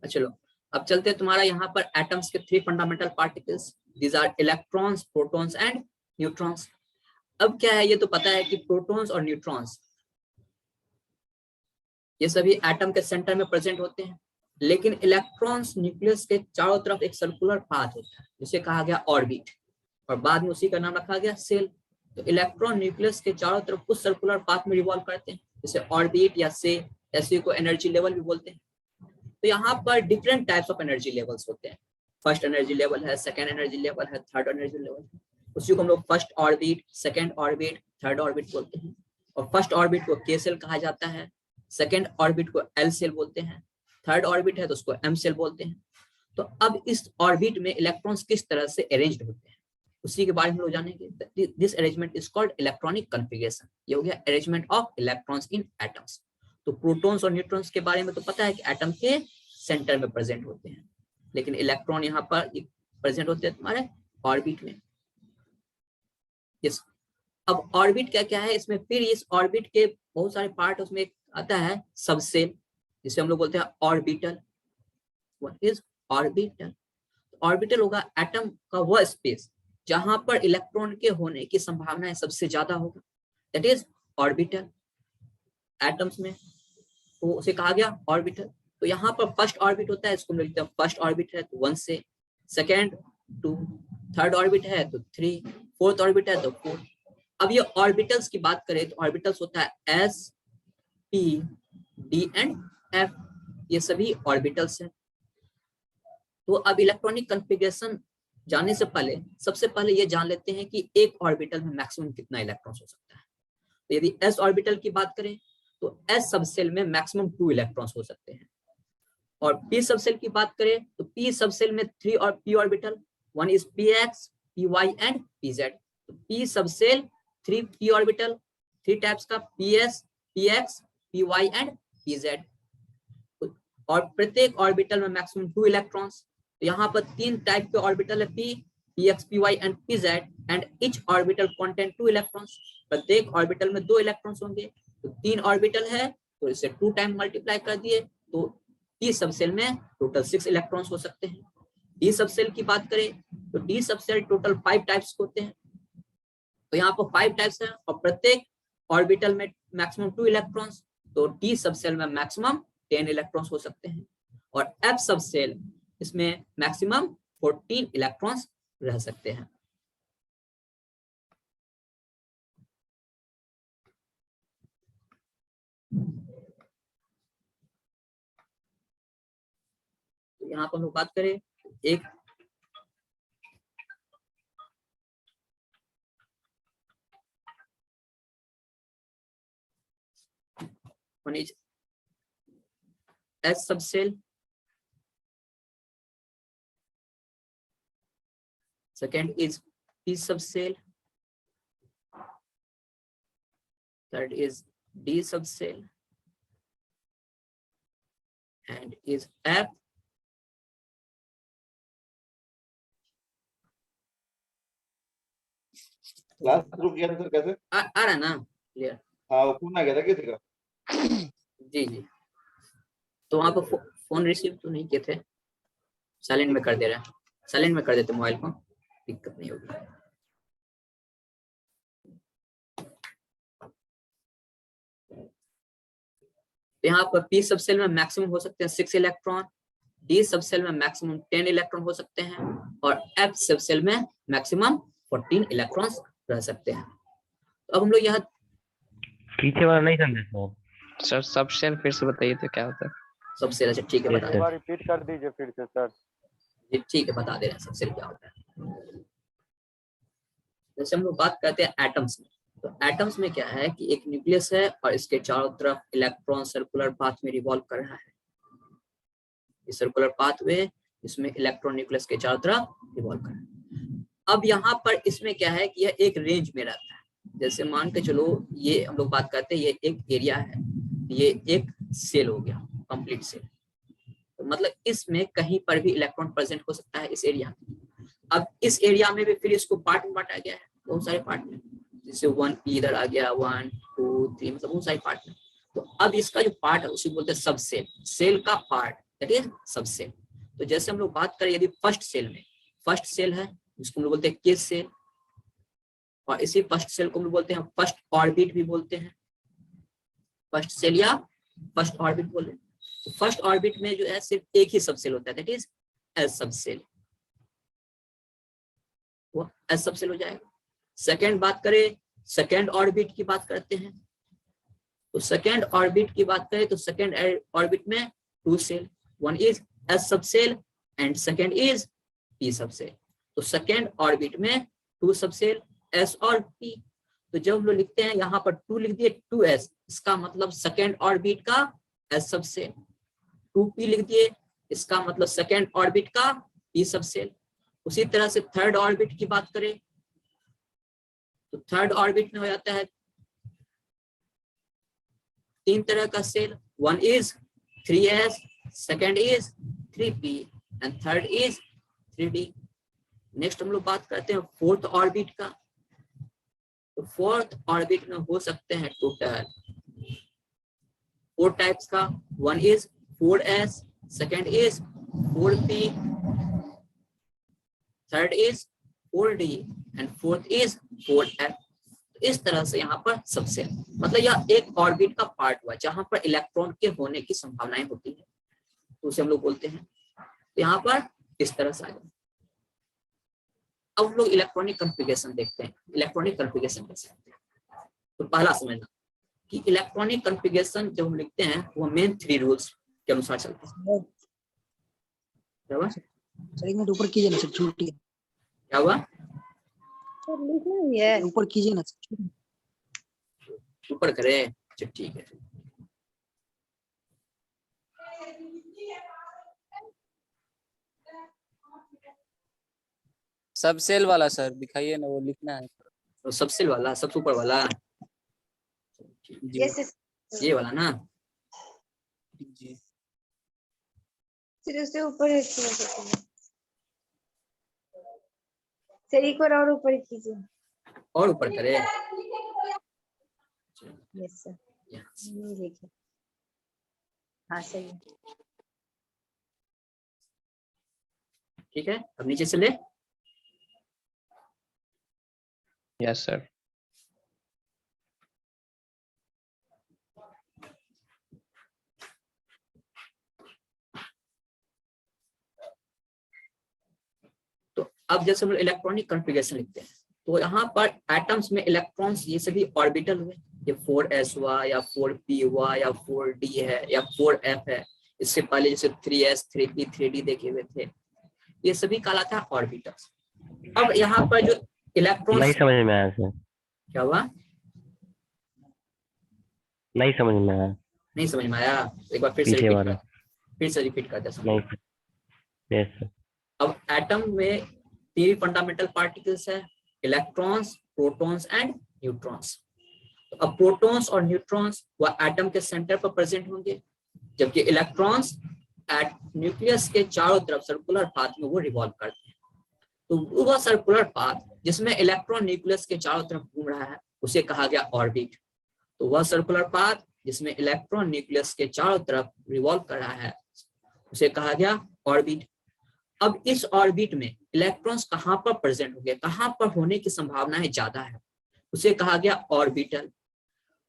चलो अब चलते हैं तुम्हारा यहाँ पर एटम्स के 3 fundamental particles, these are electrons, protons and neutrons. अब क्या है, ये तो पता है कि प्रोटॉन्स और न्यूट्रॉन्स ये सभी एटम के सेंटर में प्रेजेंट होते हैं, लेकिन इलेक्ट्रॉन्स न्यूक्लियस के चारों तरफ एक सर्कुलर पाथ होता है जिसे कहा गया ऑर्बिट, और बाद में उसी का नाम रखा गया सेल। तो इलेक्ट्रॉन न्यूक्लियस के चारों तरफ उस सर्कुलर पाथ में रिवॉल्व करते हैं, जिसे ऑर्बिट या से ऐसे को एनर्जी लेवल भी बोलते हैं। तो यहाँ पर different types of energy levels होते हैं। फर्स्ट एनर्जी लेवल है, सेकंड एनर्जी लेवल है, थर्ड एनर्जी लेवल है। उसी को हम लोग first orbit, second orbit, third orbit बोलते हैं। और फर्स्ट ऑर्बिट को के सेल कहा जाता है, सेकंड ऑर्बिट को एल सेल बोलते हैं, थर्ड ऑर्बिट है तो उसको एम सेल बोलते हैं। तो अब इस ऑर्बिट में इलेक्ट्रॉन्स किस तरह से अरेंज्ड होते हैं उसी के बारे में हम लोग जानेंगे। This arrangement is called electronic configuration. ये हो गया arrangement of electrons in atoms. तो प्रोटॉन्स और न्यूट्रॉन्स के बारे में तो पता है कि एटम के सेंटर में प्रेजेंट होते हैं, लेकिन इलेक्ट्रॉन यहाँ पर प्रेजेंट होते हैं तुम्हारे ऑर्बिट में। यस, अब ऑर्बिट क्या क्या है इसमें, फिर इस ऑर्बिट के बहुत सारे पार्ट, उसमें आता है सबसेल जिसे हम लोग बोलते हैं orbital. What is orbital? Orbital होगा एटम का वह स्पेस जहां पर इलेक्ट्रॉन के होने की संभावना सबसे ज्यादा होगा, दैट इज ऑर्बिटल एटम्स में, तो उसे कहा गया ऑर्बिटल। तो यहाँ पर फर्स्ट ऑर्बिट होता है, इसको हम लिखते हैं फर्स्ट ऑर्बिट है तो 1 से, सेकेंड 2, थर्ड ऑर्बिट है तो 3, फोर्थ ऑर्बिट है तो 4। अब ये ऑर्बिटल्स की बात करें तो ऑर्बिटल्स होता है S, P, D and F, ये सभी ऑर्बिटल्स हैं। तो अब इलेक्ट्रॉनिक कॉन्फ़िगरेशन जानने से पहले सबसे पहले ये जान लेते हैं कि एक ऑर्बिटल में मैक्सिमम कितना इलेक्ट्रॉन्स हो सकता है। तो यदि एस ऑर्बिटल की बात करें तो एस सबसेल में मैक्सिमम 2 इलेक्ट्रॉन्स हो सकते हैं, और पी सबसेल की बात करें तो पी सबसेल में 3 और p orbital, 1 is p x, P Y and P z. तो p subshell 3 p orbital, 3 types का, p s, p x, P Y and P z, और प्रत्येक ऑर्बिटल में मैक्सिमम 2 इलेक्ट्रॉन्स। तो यहाँ पर 3 टाइप के ऑर्बिटल है, P, P x, P Y and P Z, and each orbital contain 2 electrons. प्रत्येक ऑर्बिटल में 2 इलेक्ट्रॉन्स होंगे। तो 3 ऑर्बिटल है तो इसे 2 टाइम मल्टीप्लाई कर दिए, तो डी सबसेल में टोटल 6 इलेक्ट्रॉन्स हो सकते हैं। डी सबसेल की बात करें तो डी सबसेल टोटल 5 टाइप्स होते हैं। तो यहाँ पर 5 टाइप्स है और प्रत्येक ऑर्बिटल में मैक्सिमम 2 इलेक्ट्रॉन्स, तो डी सबसेल में मैक्सिमम 10 इलेक्ट्रॉन्स हो सकते हैं, और एफ सबसेल इसमें मैक्सिमम 14 इलेक्ट्रॉन्स रह सकते हैं। तो यहाँ पर हम लोग बात करें एक one is S subcell, second is P subcell, third is D subcell, and is F, last group किया था सर कैसे आ रहा ना क्लियर? हाँ वो फोन आ गया था किसी का। जी जी, तो वहां पर फोन रिसीव तो नहीं किए थे, साइलेंट में कर दे रहे हैं, साइलेंट में कर देते मोबाइल को, दिक्कत नहीं होगी। तो यहाँ पर पी सबसेल में मैक्सिमम हो सकते हैं 6 इलेक्ट्रॉन, डी सबसेल में मैक्सिमम 10 इलेक्ट्रॉन हो सकते हैं, और एफ सबसेल में मैक्सिमम 14 इलेक्ट्रॉन्स रह सकते हैं। तो अब हम लोग यहाँ पीछे वाला नहीं समझे सर सबसेल फिर से बताइए तो क्या होता है? सबसेल, अच्छा ठीक है बता Yes, दे sir. रिपीट कर दीजिए फिर से सर। ठीक है बता दे रहे हैं सबसेल क्या होता है। जैसे हम लोग बात करते हैं एटम्स में, तो एटम्स में क्या है कि एक न्यूक्लियस है और इसके चारों तरफ इलेक्ट्रॉन सर्कुलर पाथ में रिवॉल्व कर रहा है। इस सर्कुलर पाथ में इसमें इलेक्ट्रॉन न्यूक्लियस के चारों तरफ रिवॉल्व कर रहा है। अब यहाँ पर इसमें क्या है कि यह एक रेंज में रहता है। जैसे मान के चलो ये हम लोग बात करते हैं, ये एक एरिया है, ये एक सेल हो गया, कंप्लीट सेल, तो मतलब इसमें कहीं पर भी इलेक्ट्रॉन प्रेजेंट हो सकता है इस एरिया में। अब इस एरिया में भी फिर इसको पार्ट में बांटा गया है, बहुत सारे पार्ट में, जैसे 1 इधर आ गया, 1 2 3, मतलब बहुत सारे पार्ट में। तो अब इसका जो पार्ट है उसी बोलते हैं सब सेल, सेल का पार्ट दैट इज सबसेल। तो जैसे हम लोग बात करें यदि फर्स्ट सेल में, फर्स्ट सेल है जिसको हम लोग बोलते हैं केस सेल, और इसी फर्स्ट सेल को हम लोग बोलते हैं फर्स्ट ऑर्बिट भी बोलते हैं, फर्स्ट सेल या फर्स्ट ऑर्बिट बोलते हैं। तो फर्स्ट ऑर्बिट में जो है सिर्फ एक ही सबसेल होता है, दैट इज एस सबसेल, वो एस सबसेल हो जाएगा। सेकेंड बात करें, सेकेंड ऑर्बिट की बात करते हैं, तो सेकेंड ऑर्बिट की बात करें तो सेकेंड ऑर्बिट में two shell, one is S subshell and second is P subshell. तो सेकेंड ऑर्बिट में टू सबसेल एस और पी। तो जब हम लोग लिखते हैं यहाँ पर टू लिख दिए, टू एस, इसका मतलब सेकेंड ऑर्बिट का एस सबसेल, टू पी लिख दिए, इसका मतलब सेकेंड ऑर्बिट का पी सबसेल। उसी तरह से थर्ड ऑर्बिट की बात करें तो थर्ड ऑर्बिट में हो जाता है तीन तरह का shell, one is 3s, second is 3p and third is 3d। Next हम लोग बात करते हैं फोर्थ ऑर्बिट का। तो फोर्थ ऑर्बिट में हो सकते हैं टोटल 4 टाइप्स का, one is 4s, second is 4p, third is 4d and fourth is 4f। इस तरह से यहाँ पर सबसेल, मतलब यह एक ऑर्बिट का पार्ट हुआ जहां पर इलेक्ट्रॉन के होने की संभावनाएं होती है, तो उसे हम लोग बोलते हैं। तो यहाँ पर इस तरह से आएगा। अब हम लोग इलेक्ट्रॉनिक कॉन्फ़िगरेशन देखते हैं, इलेक्ट्रॉनिक कॉन्फ़िगरेशन कैसे होते हैं। तो पहला समझना कि इलेक्ट्रॉनिक कॉन्फ़िगरेशन जब हम लिखते हैं वो मेन 3 रूल्स के अनुसार चलते हैं। क्या हुआ सर, एक मिनट ऊपर कीजिए ना सर, छूटी है। क्या हुआ, लिखना भी है, ऊपर कीजिए ना सर। ऊपर करें, अच्छा ठीक है। सबसेल वाला सर दिखाइए ना, वो लिखना है। तो सबसेल वाला, सबसे ऊपर वाला, जी यस ये वाला ना। जी फिर उससे ऊपर है सर, एक बार और ऊपर कीजिए। और ऊपर करें, यस सर, yes। ये देखिए, हाँ सही है। ठीक है, अब नीचे से ले। Yes sir. तो अब जैसे हम लोग इलेक्ट्रॉनिक कॉन्फ़िगरेशन लिखते हैं तो यहाँ पर एटम्स में इलेक्ट्रॉन्स ये सभी ऑर्बिटल हुए, ये 4s हुआ या 4p हुआ या 4d है या 4f है। इससे पहले जैसे 3s, 3p, 3d देखे हुए थे, ये सभी कहलाता है ऑर्बिटल्स। अब यहाँ पर जो इलेक्ट्रॉन्स, नहीं समझ में आया सर, क्या हुआ, नहीं समझ में आया। नहीं समझ में आया, एक बार फिर से पीछे रिपीट वाला कर, फिर से रिपीट कर दे। नहीं सर। Yes sir. अब एटम में 3 फंडामेंटल पार्टिकल्स है, इलेक्ट्रॉन्स, प्रोटॉन्स एंड न्यूट्रॉन्स। तो अब प्रोटॉन्स और न्यूट्रॉन्स वह एटम के सेंटर पर प्रेजेंट होंगे, जबकि इलेक्ट्रॉन्स एट न्यूक्लियस के चारों तरफ सर्कुलर पाथ में वो रिवॉल्व करते हैं। तो वह सर्कुलर पाथ जिसमें इलेक्ट्रॉन न्यूक्लियस के चारों तरफ घूम रहा है उसे कहा गया ऑर्बिट। तो वह सर्कुलर पाथ जिसमें इलेक्ट्रॉन न्यूक्लियस के चारों तरफ रिवॉल्व कर रहा है उसे कहा गया ऑर्बिट। अब इस ऑर्बिट में इलेक्ट्रॉन्स कहां पर प्रेजेंट होंगे, कहां पर होने की संभावनाएं ज्यादा है, उसे कहा गया ऑर्बिटल।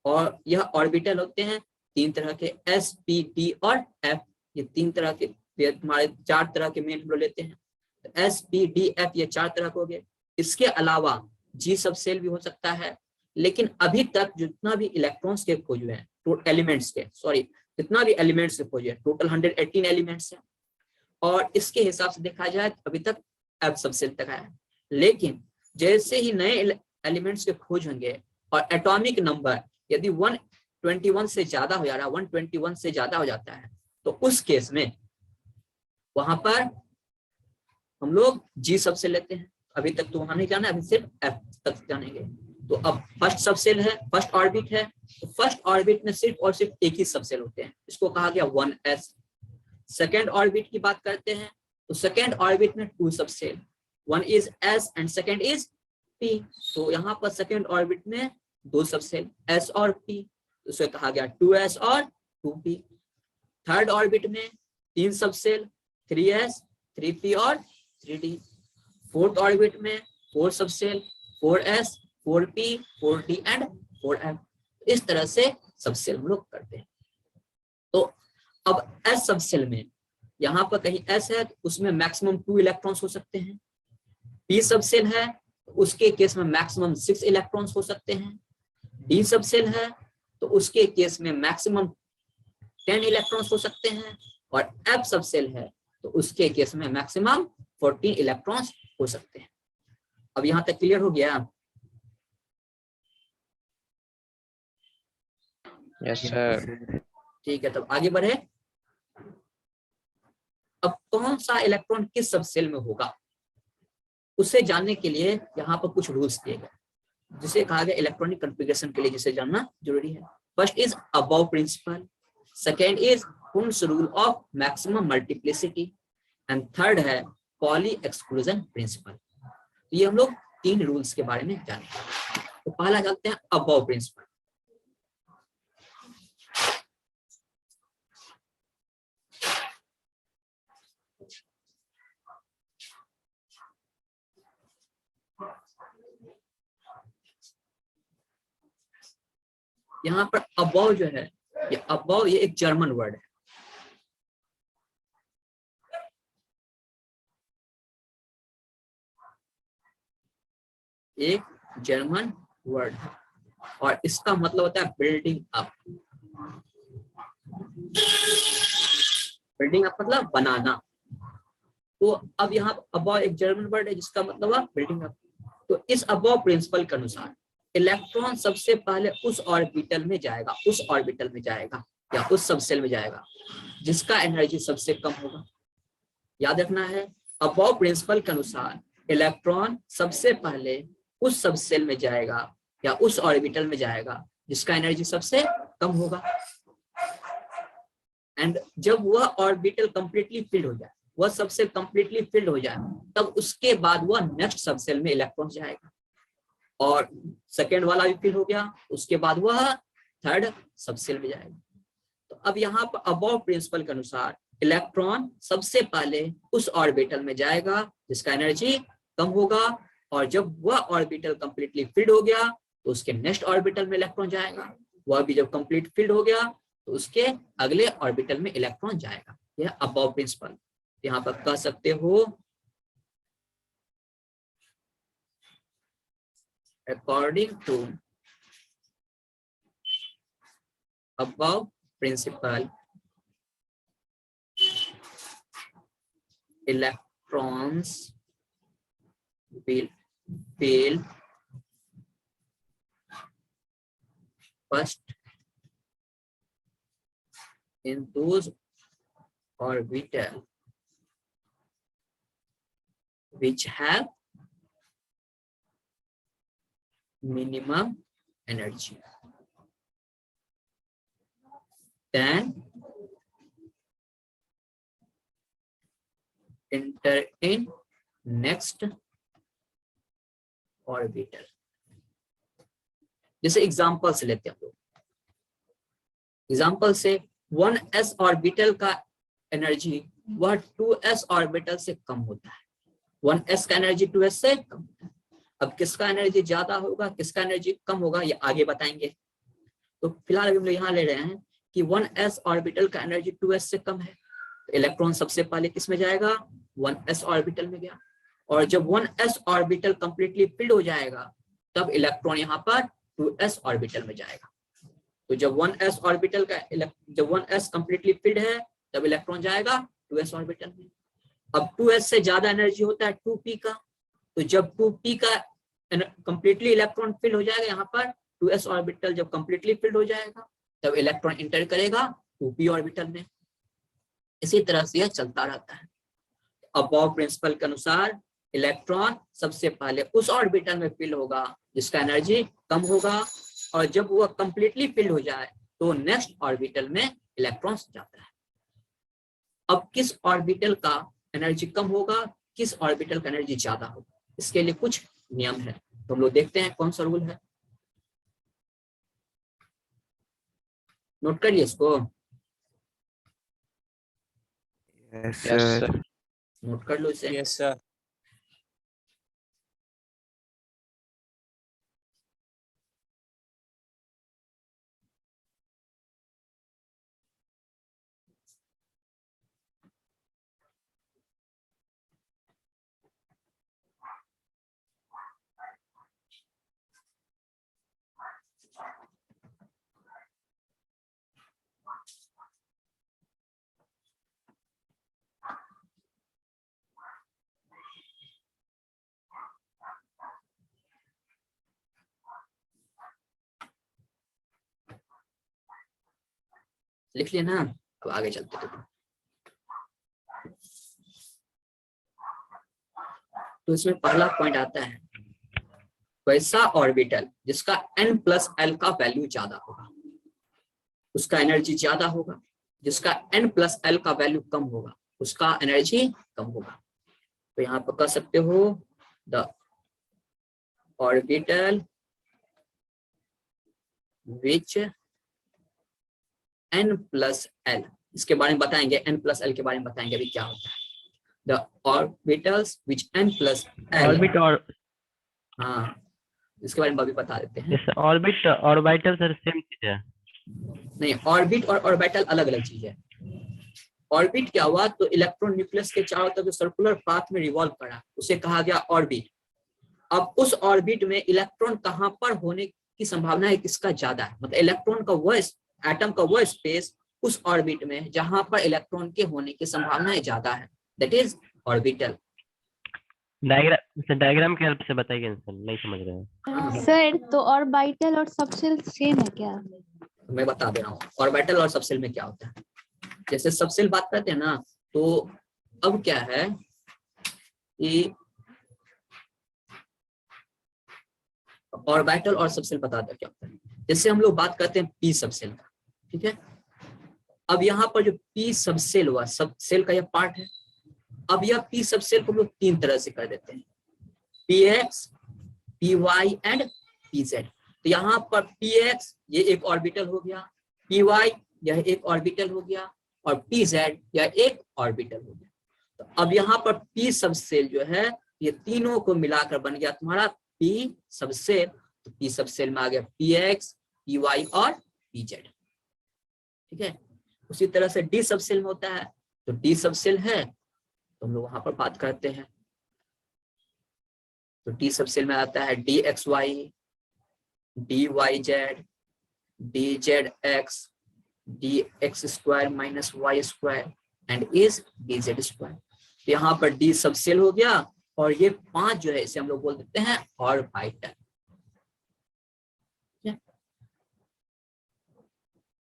और यह ऑर्बिटल होते हैं 3 तरह के, s, p, d और f। ये 3 तरह के, हमारे 4 तरह के मेन हम लोग लेते हैं। तो s, p, d, f ये 4 तरह के हो गए। इसके अलावा g सबसेल भी हो सकता है, लेकिन अभी तक जितना भी इलेक्ट्रॉन्स के खोज हुए हैं, एलिमेंट्स के, सॉरी, जितना भी एलिमेंट्स के खोज हुए हैं, टोटल 118 एलिमेंट्स हैं, और इसके हिसाब से देखा जाए तो अभी तक f सबसेल तक आया है। लेकिन जैसे ही नए एलिमेंट्स के खोज होंगे और एटॉमिक नंबर यदि 121 से ज्यादा हो जा रहा है, 121 से ज्यादा हो जाता है, तो उस केस में वहां पर हम लोग जी सबसेल लेते हैं। अभी तक तो वहां नहीं जाना, अभी सिर्फ एफ तक जानेंगे। तो अब फर्स्ट सबसेल है, फर्स्ट ऑर्बिट है, तो फर्स्ट ऑर्बिट में सिर्फ और सिर्फ एक ही सबसेल होते हैं, इसको कहा गया 1s। सेकेंड ऑर्बिट की बात करते हैं तो सेकेंड ऑर्बिट में 2 subshell, one is s and second is p। तो यहाँ पर सेकेंड ऑर्बिट में 2 सबसेल, s और p, तो उसे कहा गया 2s और 2p। थर्ड ऑर्बिट में 3 सब सेल 3s 3p और 3d। फोर्थ ऑर्बिट में 4 सब cell 4s 4p 4d and 4f। इस तरह से सब सेल हम लोग करते हैं। तो अब s सब सेल में यहाँ पर कहीं s है तो उसमें मैक्सिमम 2 इलेक्ट्रॉन्स हो सकते हैं। p सब सेल है तो उसके केस में मैक्सिमम 6 इलेक्ट्रॉन्स हो सकते हैं। d सब सेल है तो उसके केस में मैक्सिमम 10 इलेक्ट्रॉन्स हो सकते हैं। और f सब सेल है तो उसके केस में मैक्सिमम 14 इलेक्ट्रॉन्स हो सकते हैं। अब यहां तक क्लियर हो गया? Yes sir. ठीक है, तब आगे बढ़े। अब कौन सा इलेक्ट्रॉन किस सब सेल में होगा उसे जानने के लिए यहाँ पर कुछ रूल्स दिए गए जिसे कहा गया इलेक्ट्रॉनिक कॉन्फ़िगरेशन के लिए जिसे जानना जरूरी है। First is aufbau principle, second is Hund's rule of maximum multiplicity and third है पॉली एक्सक्लूजन प्रिंसिपल। ये हम लोग 3 रूल्स के बारे में जानेंगे। तो पहला जानते हैं अबव प्रिंसिपल। यहाँ पर अबव जो है, ये अबव ये एक जर्मन वर्ड है। एक जर्मन वर्ड है और इसका मतलब होता है बिल्डिंग अप। बिल्डिंग अप मतलब बनाना। तो अब यहाँ अबव एक जर्मन वर्ड है जिसका मतलब है बिल्डिंग अप। तो इस अबव प्रिंसिपल के अनुसार इलेक्ट्रॉन सबसे पहले उस ऑर्बिटल में जाएगा, उस ऑर्बिटल में जाएगा या उस सबसेल में जाएगा जिसका एनर्जी सबसे कम होगा। याद रखना है, अबव प्रिंसिपल के अनुसार इलेक्ट्रॉन सबसे पहले उस सबसेल में जाएगा या उस ऑर्बिटल में जाएगा जिसका एनर्जी सबसे कम होगा। एंड जब वह ऑर्बिटल कंप्लीटली फिल्ड हो जाए, वह सबसेल कंप्लीटली फिल्ड हो जाए, तब उसके बाद वह नेक्स्ट सबसेल में इलेक्ट्रॉन जाएगा और सेकेंड वाला भी फिल हो गया, उसके बाद वह थर्ड सबसेल में जाएगा। तो अब यहाँ पर अबव प्रिंसिपल के अनुसार इलेक्ट्रॉन सबसे पहले उस ऑर्बिटल में जाएगा जिसका एनर्जी कम होगा और जब वह ऑर्बिटल कंप्लीटली फिल्ड हो गया तो उसके नेक्स्ट ऑर्बिटल में इलेक्ट्रॉन जाएगा। वह भी जब कंप्लीट फिल्ड हो गया तो उसके अगले ऑर्बिटल में इलेक्ट्रॉन जाएगा। यह अबव प्रिंसिपल। यहाँ पर कह सकते हो according to above principle, electrons will fail first in those orbitals which have minimum energy, then enter in next orbital। जैसे एग्जांपल से लेते हैं हम लोग, एग्जांपल से 1s ऑर्बिटल का एनर्जी वह 2s ऑर्बिटल से कम होता है। 1s का एनर्जी 2s से कम होता है। अब किसका एनर्जी ज्यादा होगा, किसका एनर्जी कम होगा, ये आगे बताएंगे। तो फिलहाल अभी हम लोग यहाँ ले रहे हैं कि 1s ऑर्बिटल का एनर्जी 2s से कम है, तो इलेक्ट्रॉन सबसे पहले किस में जाएगा, 1s ऑर्बिटल में गया। और जब 1s ऑर्बिटल कंप्लीटली फिल्ड हो जाएगा तब इलेक्ट्रॉन यहाँ पर 2s ऑर्बिटल में जाएगा। तो जब 1s ऑर्बिटल का जब 1s कंप्लीटली फिल्ड है तब इलेक्ट्रॉन जाएगा 2s ऑर्बिटल में। अब 2s से ज्यादा एनर्जी होता है 2p का, तो जब 2p का कंप्लीटली इलेक्ट्रॉन फिल हो जाएगा, यहाँ पर 2s ऑर्बिटल जब कंप्लीटली फिल्ड हो जाएगा तब इलेक्ट्रॉन इंटर करेगा 2p ऑर्बिटल में। इसी तरह से यह चलता रहता है। अबव प्रिंसिपल के अनुसार इलेक्ट्रॉन सबसे पहले उस ऑर्बिटल में फिल होगा जिसका एनर्जी कम होगा और जब वह कंप्लीटली फिल हो जाए तो नेक्स्ट ऑर्बिटल में इलेक्ट्रॉन जाता है। अब किस ऑर्बिटल का एनर्जी कम होगा, किस ऑर्बिटल का एनर्जी ज्यादा होगा, इसके लिए कुछ नियम है। तो हम लोग देखते हैं कौन सा रूल है, नोट करिए इसको। यस सर नोट कर लो इसे। Yes sir. लिख लिया ना, अब आगे चलते हैं। तो इसमें पहला पॉइंट आता है, वैसा ऑर्बिटल जिसका n+l का वैल्यू ज्यादा होगा उसका एनर्जी ज्यादा होगा, जिसका n+l का वैल्यू कम होगा उसका एनर्जी कम होगा। तो यहाँ पर कह सकते हो द ऑर्बिटल विच n+l, इसके बारे में बताएंगे, n+l के बारे में बताएंगे अभी क्या होता है। The orbitals which n+l, orbit और हाँ इसके बारे में अभी बता देते हैं। Yes orbit orbital sir same चीज है। नहीं, ऑर्बिट और ऑर्बिटल अलग अलग चीज है। ऑर्बिट क्या हुआ, तो इलेक्ट्रॉन न्यूक्लियस के चारों तरफ जो सर्कुलर पाथ में रिवॉल्व करा उसे कहा गया ऑर्बिट। अब उस ऑर्बिट में इलेक्ट्रॉन कहां पर होने की संभावना है, किसका ज्यादा है, मतलब इलेक्ट्रॉन का वो एटम का वो स्पेस उस ऑर्बिट में जहां पर इलेक्ट्रॉन के होने की संभावना ज्यादा है, दैट इज ऑर्बिटल। डायग्राम के हेल्प से बताइए सर, नहीं समझ रहे हैं। सर तो ऑर्बिटल और सबसेल सेम है क्या? मैं बता दे रहा हूँ ऑर्बिटल और सबसेल में क्या होता है। जैसे सबसेल बात करते हैं ना, तो अब क्या है कि ऑर्बिटल और सबसेल बता दो क्या होता है। जैसे हम लोग बात करते हैं पी सबसेल का, ठीक है। अब यहाँ पर जो पी सबसेल हुआ, सबसेल का यह पार्ट है। अब यह पी सबसेल को हम लोग तीन तरह से कर देते हैं, px, py एंड pz। तो यहाँ पर px ये एक ऑर्बिटल हो गया, py यह एक ऑर्बिटल हो गया और pz यह एक ऑर्बिटल हो गया। तो अब यहाँ पर p सबसेल जो है ये तीनों को मिलाकर बन गया तुम्हारा p सबसेल। तो p सबसेल में आ गया px, py और pz, ठीक है। उसी तरह से d सबसेल में होता है, तो d सबसेल है तो हम लोग वहां पर बात करते हैं। तो d सबसेल में आता है dxy, dyz, dzx, dx² - y² and is dz²। तो यहाँ पर d सबसेल हो गया और ये 5 जो है इसे हम लोग बोल देते हैं ऑर्बिटल।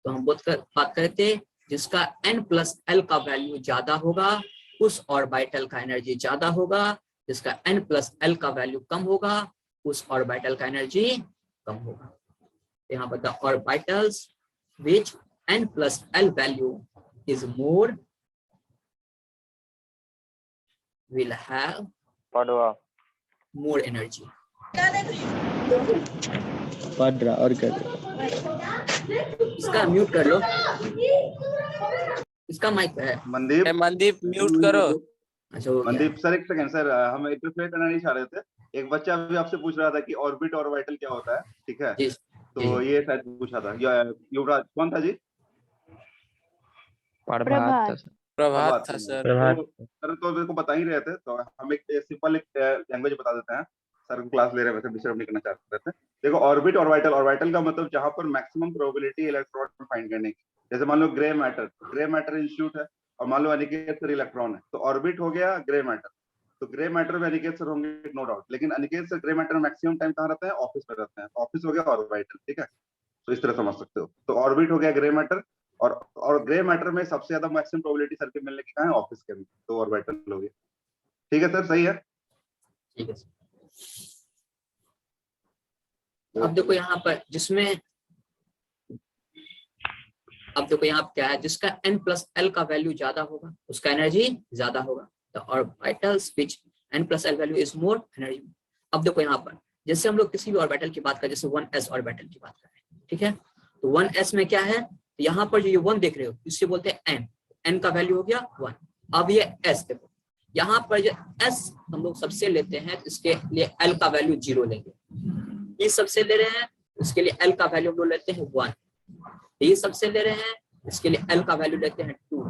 तो हम बात करते जिसका n+l का वैल्यू ज्यादा होगा उस ऑर्बिटल का एनर्जी ज्यादा होगा, जिसका n+l का वैल्यू कम होगा उस ऑर्बिटल का एनर्जी कम होगा। यहाँ पर the orbitals which n+l value is more will have more energy। पढ़ रहा और क्या इसका म्यूट कर लो, इसका माइक है। मनदीप मनदीप म्यूट करो। अच्छा हो गया। मनदीप सर एक सेकंड सर, हम इंटरफेयर करना नहीं चाह रहे थे। एक बच्चा अभी आपसे पूछ रहा था कि ऑर्बिट और ऑर्बिटल क्या होता है, ठीक है। तो ये शायद पूछा था युवराज, कौन था जी? प्रभात था सर। सर तो मेरे को बता ही रहे थे, तो हम एक सिंपल लैंग्वेज बता देते हैं। सर क्लास ले रहे थे, डिस्टर्ब नहीं करना चाह रहे थे। देखो ऑर्बिट ऑर्बिटल, ऑर्बिटल का मतलब जहां पर मैक्सिमम प्रोबेबिलिटी इलेक्ट्रॉन फाइंड करने की। जैसे मान लो ग्रे मैटर इंस्टीट्यूट है और मान लो अनिकेत सर इलेक्ट्रॉन है, तो ऑर्बिट हो गया ग्रे मैटर। तो ग्रे मैटर में अनिकेत सर होंगे नो डाउट, लेकिन Aniket sir grey matter maximum time कहाँ रहते हैं? ऑफिस में रहते हैं। ऑफिस हो गया ऑर्बिटल, ठीक है। तो इस तरह समझ सकते हो। तो ऑर्बिट हो गया ग्रे मैटर और ग्रे मैटर में सबसे ज्यादा मैक्सिमम प्रोबेबिलिटी सर के मिलने की कहाँ है? ऑफिस के अंदर। तो ऑर्बिटल हो गया, ठीक है सर, सही है। ठीक है। अब देखो यहाँ पर जिसमें, अब देखो यहाँ क्या है, जिसका n+l का वैल्यू ज्यादा होगा उसका एनर्जी ज्यादा होगा। तो orbitals which n+l value is more energy. अब देखो यहाँ पर जैसे हम लोग किसी भी ऑर्बिटल की बात करें, जैसे 1s ऑर्बिटल की बात करें, ठीक है। तो 1s में क्या है, यहाँ पर जो ये 1 देख रहे हो इससे बोलते हैं n का वैल्यू हो गया 1। अब ये s देखो, यहाँ पर जो s हम लोग सबसे लेते हैं तो इसके लिए l का वैल्यू 0 लेंगे। ये सबसे ले रहे हैं इसके लिए l का वैल्यू हम लोग लेते हैं 1। ये सबसे ले रहे हैं इसके लिए l का वैल्यू लेते हैं 2।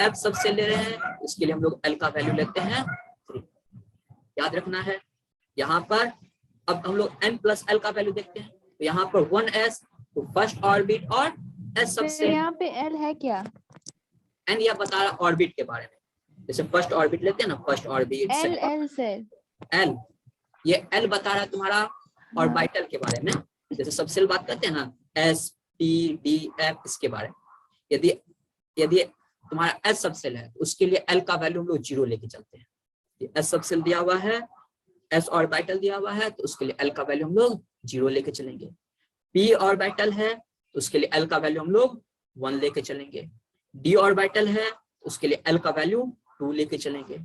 f सबसे ले रहे हैं इसके लिए हम लोग l का वैल्यू लेते हैं 3। याद रखना है। यहाँ पर अब हम लोग n प्लस l का वैल्यू देखते हैं, तो यहाँ पर 1s तो फर्स्ट ऑर्बिट और s तो सबसे यहाँ पे L है क्या? n यह बता रहा ऑर्बिट के बारे में। जैसे फर्स्ट ऑर्बिट लेते हैं ना, first orbit L sir L, ये L बता रहा है तुम्हारा ऑर्बिटल के बारे में। जैसे सबसेल बात करते हैं ना s p d f, इसके बारे में। यदि तुम्हारा s सबसेल है तो उसके लिए L का वैल्यू हम लोग 0 लेके चलते हैं। s सबसेल दिया हुआ है, s ऑर्बिटल दिया हुआ है तो उसके लिए L का वैल्यू हम लोग 0 लेके चलेंगे। p ऑर्बिटल है तो उसके लिए L का वैल्यू हम लोग 1 लेके चलेंगे। d ऑर्बिटल है तो उसके लिए L का वैल्यू 2 लेके चलेंगे।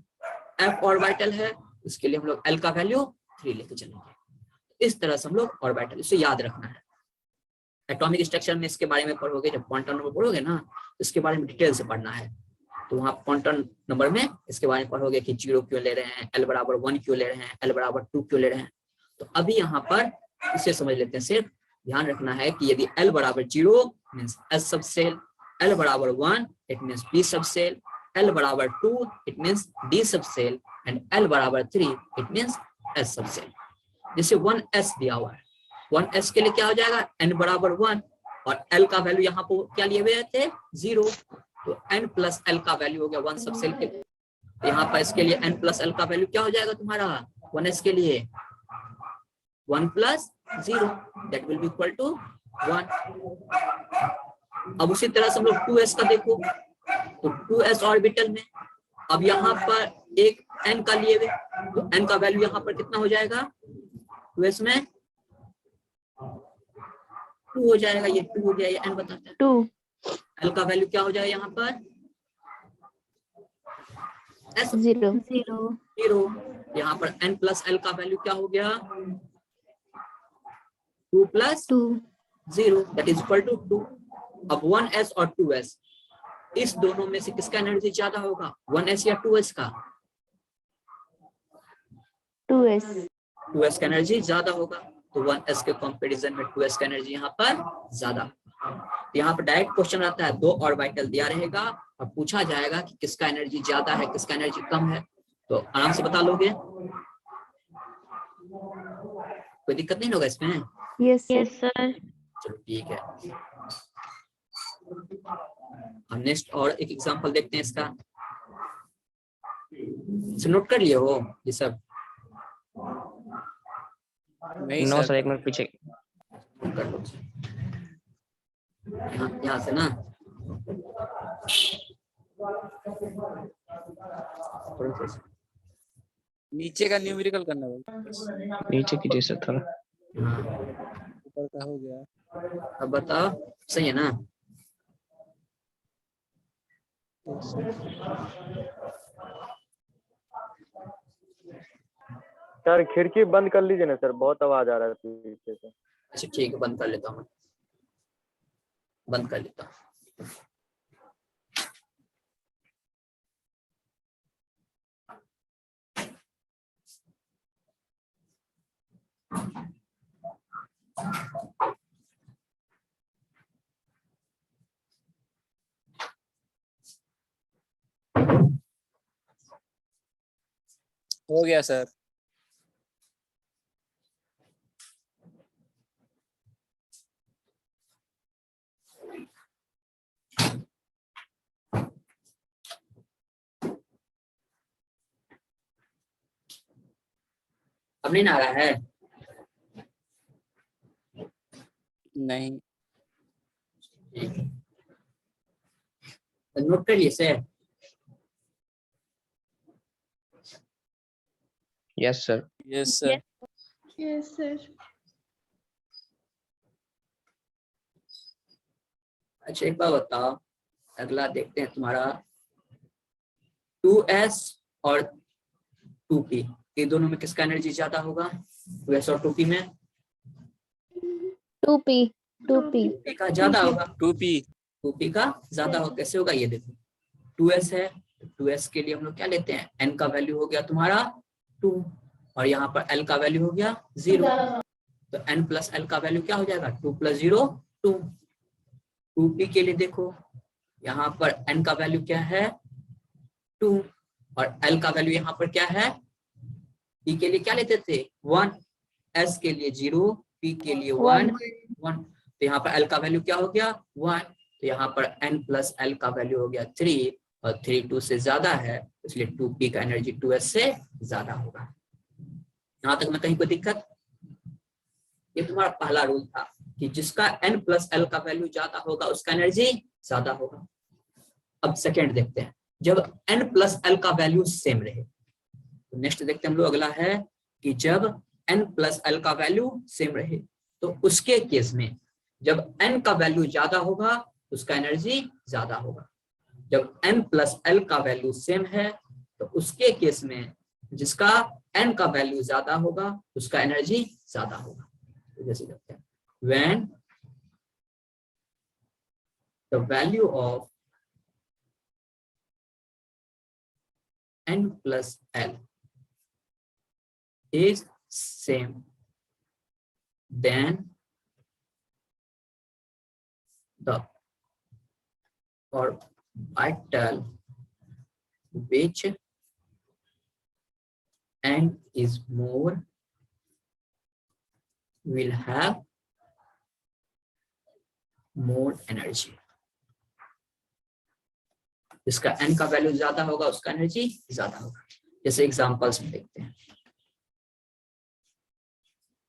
f ऑर्बिटल है उसके लिए हम लोग L का वैल्यू 3 लेके चलेंगे। इस तरह से हम लोग ऑर्बिटल, इसे याद रखना है। एटॉमिक स्ट्रक्चर में इसके बारे में पढ़ोगे, जब क्वांटम नंबर पढ़ोगे ना इसके बारे में डिटेल से पढ़ना है। तो वहाँ क्वांटम नंबर में इसके बारे में पढ़ोगे कि 0 क्यों ले रहे हैं, L बराबर 1 क्यों ले रहे हैं, L बराबर 2 क्यों ले रहे हैं। तो अभी यहाँ पर इसे समझ लेते हैं। सिर्फ ध्यान रखना है कि यदि L बराबर 0 मीन्स S सबसेल, L बराबर 1 it means P subshell, L बराबर 2 it means D subshell and L बराबर 3 इट मीन्स S सबसेल। जैसे 1s दिया हुआ है, 1s के लिए क्या हो जाएगा, n बराबर 1 और l का वैल्यू यहाँ पर क्या लिए हुए थे 0, तो n प्लस l का वैल्यू हो गया 1 सबसेल के। तो यहाँ पर इसके लिए n प्लस l का वैल्यू क्या हो जाएगा तुम्हारा 1s के लिए 1 plus 0 that will be equal to 1। अब उसी तरह से हम लोग 2s का देखो, तो 2s ऑर्बिटल में अब यहाँ पर एक n का लिए हुए, तो n का वैल्यू यहाँ पर कितना हो जाएगा 2s में 2 हो जाएगा। ये 2 हो गया, ये n बताता है 2 l का वैल्यू क्या हो जाएगा यहाँ पर s 0 यहाँ पर n प्लस l का वैल्यू क्या हो गया 2 plus 0 that is equal to 2। अब 1s और 2s इस दोनों में से किसका एनर्जी ज्यादा होगा, 1s या 2s का? 2s का एनर्जी ज्यादा होगा, तो 1s के कंपैरिजन में 2s का एनर्जी यहाँ पर ज्यादा। यहाँ पर डायरेक्ट क्वेश्चन आता है, 2 ऑर्बिटल दिया रहेगा और पूछा जाएगा कि किसका एनर्जी ज्यादा है किसका एनर्जी कम है, तो आराम से बता लोगे, कोई दिक्कत नहीं होगा इसमें। Yes sir. चलो ठीक है, हम नेक्स्ट और एक एग्जांपल देखते हैं इसका। नोट कर लिए हो ये सब? नहीं नो सर। सर, एक मिनट पीछे। कर लो यहाँ से ना, नीचे का न्यूमेरिकल करना होगा, नीचे कीजिए सर थोड़ा। ऊपर का हो गया। अब बताओ सही है ना? सर खिड़की बंद कर लीजिए ना सर, बहुत आवाज आ रहा है पीछे से। अच्छा ठीक है, बंद कर लेता हूँ, बंद कर लेता हूँ। हो गया सर। अब नहीं आ रहा है? नहीं। नोट कर लिए sir? Yes sir. Yes sir. अच्छा एक बात बताओ, अगला देखते हैं तुम्हारा 2s और 2p, ये दोनों में किसका एनर्जी ज्यादा होगा, 2s और 2p में? 2p का ज्यादा होगा, 2p। 2p का ज्यादा होगा। कैसे होगा ये देखो, 2s है 2s के लिए हम लोग क्या लेते हैं, n का वैल्यू हो गया तुम्हारा 2 और यहाँ पर l का वैल्यू हो गया 0, तो n प्लस l का वैल्यू क्या हो जाएगा 2 + 0 2। 2p के लिए देखो यहाँ पर n का वैल्यू क्या है 2 और l का वैल्यू यहाँ पर क्या है, p के लिए क्या लेते थे 1, s के लिए 0, p के लिए 1 1, तो यहाँ पर l का वैल्यू क्या हो गया 1, तो यहाँ पर n प्लस l का वैल्यू हो गया 3 और 3 2 से ज्यादा है, इसलिए 2p का एनर्जी 2s से ज्यादा होगा। यहाँ तक में कहीं कोई दिक्कत? ये तुम्हारा पहला रूल था कि जिसका n प्लस l का वैल्यू ज्यादा होगा उसका एनर्जी ज्यादा होगा। अब सेकेंड देखते हैं, जब n प्लस l का वैल्यू सेम रहे, तो नेक्स्ट देखते हैं हम लोग अगला है कि जब n प्लस l का वैल्यू सेम रहे तो उसके केस में जब n का वैल्यू ज्यादा होगा उसका एनर्जी ज्यादा होगा। जब n प्लस l का वैल्यू सेम है तो उसके केस में जिसका n का वैल्यू ज्यादा होगा उसका एनर्जी ज्यादा होगा। तो जैसे कहते हैं when the value of n plus l is same, then the orbital which n is more will have more energy। जिसका n का वैल्यू ज्यादा होगा उसका एनर्जी ज्यादा होगा। जैसे एग्जांपल्स में देखते हैं,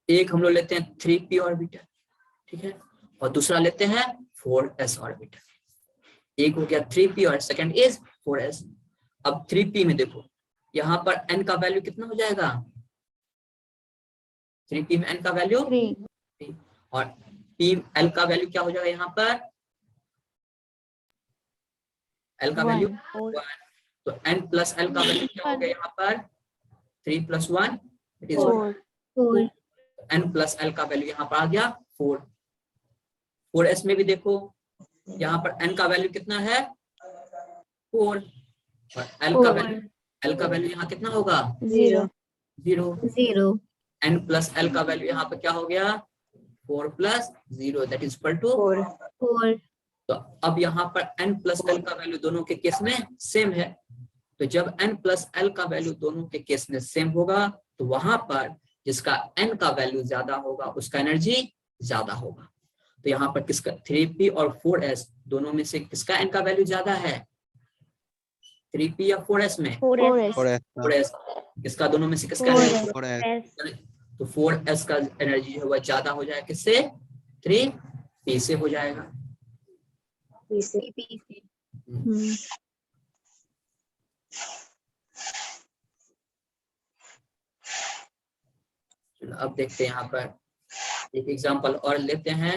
एक हम लोग लेते हैं 3p ऑर्बिटल, ठीक है, और दूसरा लेते हैं 4s ऑर्बिटल। एक हो गया 3p और सेकंड इज 4s। अब 3p में देखो यहाँ पर n का वैल्यू कितना हो जाएगा, 3p में n का वैल्यू 3 और l का वैल्यू क्या हो जाएगा, यहाँ पर l का वैल्यू 1, तो n प्लस l का वैल्यू क्या हो गया यहाँ पर 3 + 1 it is 4, n plus l का वैल्यू यहाँ पर आ गया 4। 4s में भी देखो यहाँ पर n का वैल्यू कितना है 4 और l का वैल्यू यहाँ कितना होगा 0 n प्लस l का वैल्यू यहाँ पर क्या हो गया 4 + 0 दैट इज इक्वल टू 4। तो अब यहाँ पर n प्लस l का वैल्यू दोनों के केस में सेम है, तो जब n प्लस l का वैल्यू दोनों के केस में सेम होगा तो वहां पर जिसका n का वैल्यू ज्यादा होगा उसका एनर्जी ज्यादा होगा। तो यहाँ पर किसका 3p और 4s दोनों में से किसका n का वैल्यू ज्यादा है, 3p या 4s में 4s, किसका दोनों में से किसका एनर्जी, तो 4s का एनर्जी जो है वह ज्यादा हो जाएगा किससे 3p से हो जाएगा। अब देखते हैं यहाँ पर एक एग्जांपल और लेते हैं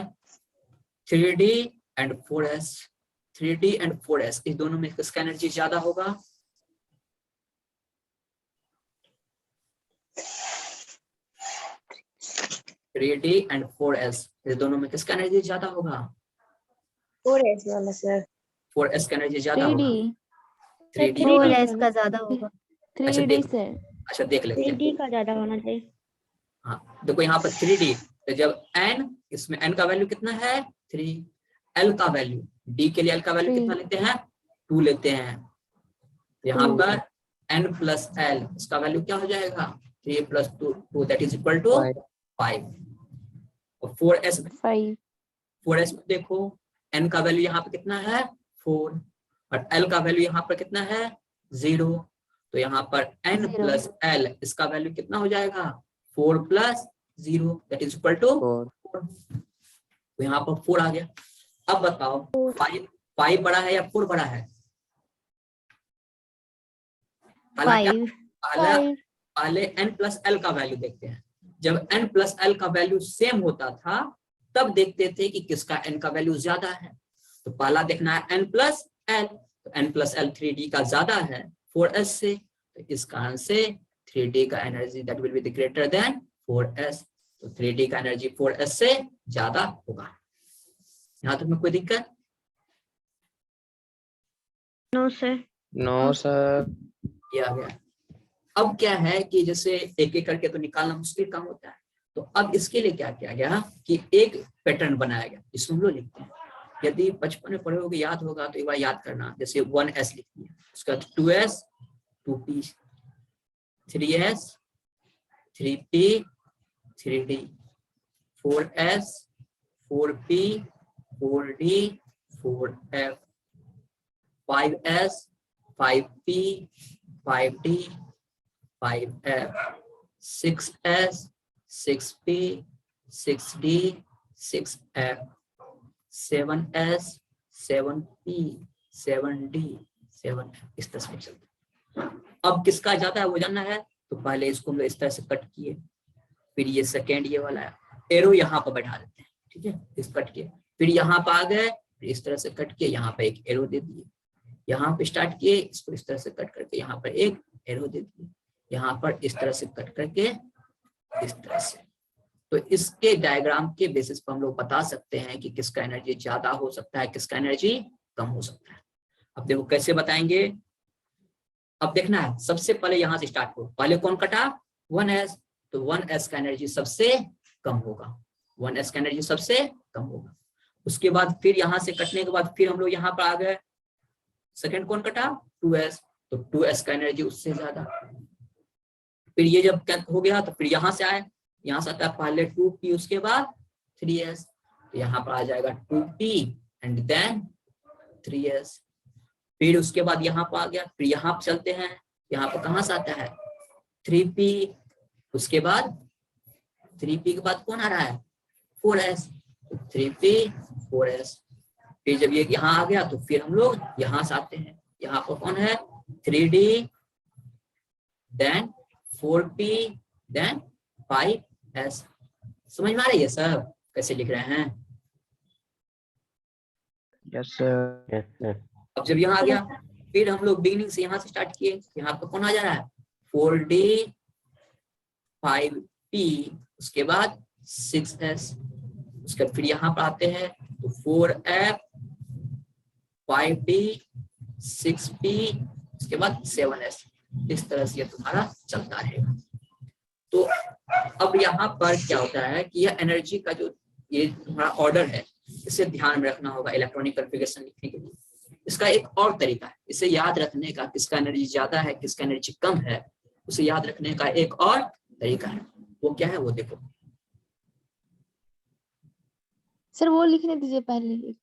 3d and 4s। 3d and 4s इस दोनों में किसका एनर्जी ज्यादा होगा, थ्री एंड 4s इस दोनों में किसका एनर्जी ज्यादा होगा 4s वाला सर। 4s का एनर्जी ज्यादा होगा 3d 4s का ज्यादा होगा। 3d सर, अच्छा देख लेते हैं 3d का ज्यादा होना चाहिए। हाँ देखो यहाँ पर 3d, तो जब n इसमें n का वैल्यू कितना है 3, l का वैल्यू d के लिए l का वैल्यू कितना लेते हैं 2 लेते हैं, यहाँ पर n प्लस l इसका वैल्यू क्या हो जाएगा 3 + 2 दैट इज इक्वल टू 5। और 4s में देखो n का वैल्यू यहाँ पे कितना है 4 और l का वैल्यू यहाँ पर कितना है 0, तो यहाँ पर n प्लस l इसका वैल्यू कितना हो जाएगा 4 + 0 दैट इज इक्वल टू 4। तो यहाँ पर 4 आ गया। अब बताओ 5 बड़ा है या 4 बड़ा है, पहले n प्लस l का वैल्यू देखते हैं। जब n प्लस l का वैल्यू सेम होता था तब देखते थे कि किसका n का वैल्यू ज्यादा है, तो पहला देखना है n प्लस l, तो n प्लस l 3d का ज्यादा है 4s से, तो इस कारण से 3d का energy that will be the greater than 4s, तो 3d का एनर्जी 4s से ज्यादा होगा। यहाँ तक में कोई दिक्कत? No sir. No sir. ये आ गया। अब क्या है कि जैसे एक एक करके तो निकालना मुश्किल काम होता है, तो अब इसके लिए क्या किया गया कि एक पैटर्न बनाया गया जिसको हम लोग लिखते हैं। यदि बचपन में पढ़े होगे, याद होगा तो एक बार याद करना। जैसे 1s लिख दिया, उसका 2s 2p 3s 3p 3d 4s 4p 4d 4f 5s 5p 5d 5f 6s 6p 6d 6f 7s 7p 7d 7f। इस तरह से चलता है। अब किसका ज्यादा है वो जानना है, तो पहले इसको हम लोग इस तरह से कट किए, फिर ये सेकेंड ये वाला है एरो यहाँ पर बैठा देते हैं, ठीक है, इस कट किए, फिर यहाँ पर आ गए, फिर इस तरह से कट किए, यहाँ पे एक एरो दे दिए, यहाँ पे स्टार्ट किए, इसको इस तरह से कट करके यहाँ पर एक एरो दे दिए, यहाँ पर इस तरह से कट करके इस तरह से। तो इसके डायग्राम के बेसिस पर हम लोग बता सकते हैं कि किसका एनर्जी ज्यादा हो सकता है, किसका एनर्जी कम हो सकता है। अब देखो कैसे बताएंगे। अब देखना है, सबसे पहले यहाँ से स्टार्ट हो, पहले कौन कटा 1s, तो 1s का एनर्जी सबसे कम होगा, 1s का एनर्जी सबसे कम होगा। उसके बाद फिर यहाँ से कटने के बाद फिर हम लोग यहाँ पर आ गए, सेकंड कौन कटा 2s, तो 2s का एनर्जी उससे ज्यादा। फिर ये जब हो गया तो फिर यहाँ से आए, यहाँ से आता है पहले 2p उसके बाद 3s, तो यहाँ पर आ जाएगा 2p एंड देन 3s। फिर उसके बाद यहाँ पर आ गया, फिर यहाँ पर चलते हैं, यहाँ पर कहाँ से आता है 3p, उसके बाद 3p के बाद कौन आ रहा है 4s, 3p 4s। फिर जब ये यहाँ आ गया तो फिर हम लोग यहाँ से आते हैं, यहाँ पर कौन है 3d then 4p then 5s। समझ में आ रही है सब कैसे लिख रहे हैं। Yes sir. Yes sir. अब जब यहाँ आ गया फिर हम लोग बिगिनिंग से यहाँ से स्टार्ट किए, यहाँ पर कौन आ जा रहा है 4d 5p उसके बाद 6s, उसके फिर यहाँ पर आते हैं तो 4f 5d 6p उसके बाद 7s। इस तरह से तुम्हारा चलता रहेगा। तो अब यहाँ पर क्या होता है कि यह एनर्जी का जो ये तुम्हारा ऑर्डर है, इसे ध्यान में रखना होगा इलेक्ट्रॉनिक कॉन्फ़िगरेशन लिखने के लिए। इसका एक और तरीका है इसे याद रखने का, किसका एनर्जी ज्यादा है किसका एनर्जी कम है, उसे याद रखने का एक और तरीका है। वो क्या है वो देखो। सर वो लिखने दीजिए पहले।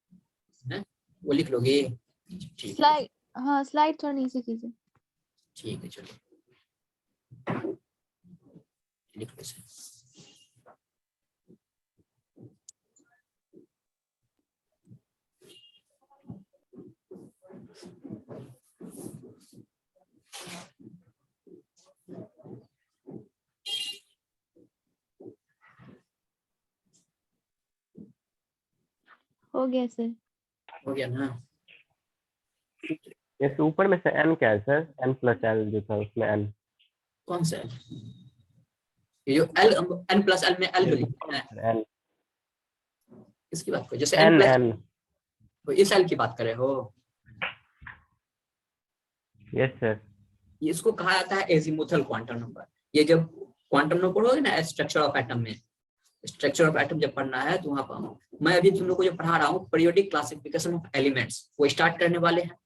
वो लिख लोगे, ठीक है स्लाइड, हाँ स्लाइड थोड़ा नीचे कीजिए। ठीक है, चलो लिख लो इसे। हो गया सर। हो गया ना। ये तो ऊपर में से n क्या है सर, n प्लस l जो था उसमें n कौन सा है ये जो एल n प्लस एल में एल लिखा है, n किसकी बात करो जैसे n n प्लस n तो इस एल की बात कर रहे हो। Yes sir. ये इसको कहा जाता है एजीमुथल क्वांटम नंबर। ये जब क्वांटम नंबर पढ़ोगे ना स्ट्रक्चर ऑफ एटम में, स्ट्रक्चर ऑफ एटम जब पढ़ना है तो वहां पर मैं अभी तुम लोग को जो पढ़ा रहा हूँ पीरियोडिक क्लासिफिकेशन ऑफ एलिमेंट्स, वो स्टार्ट करने वाले हैं।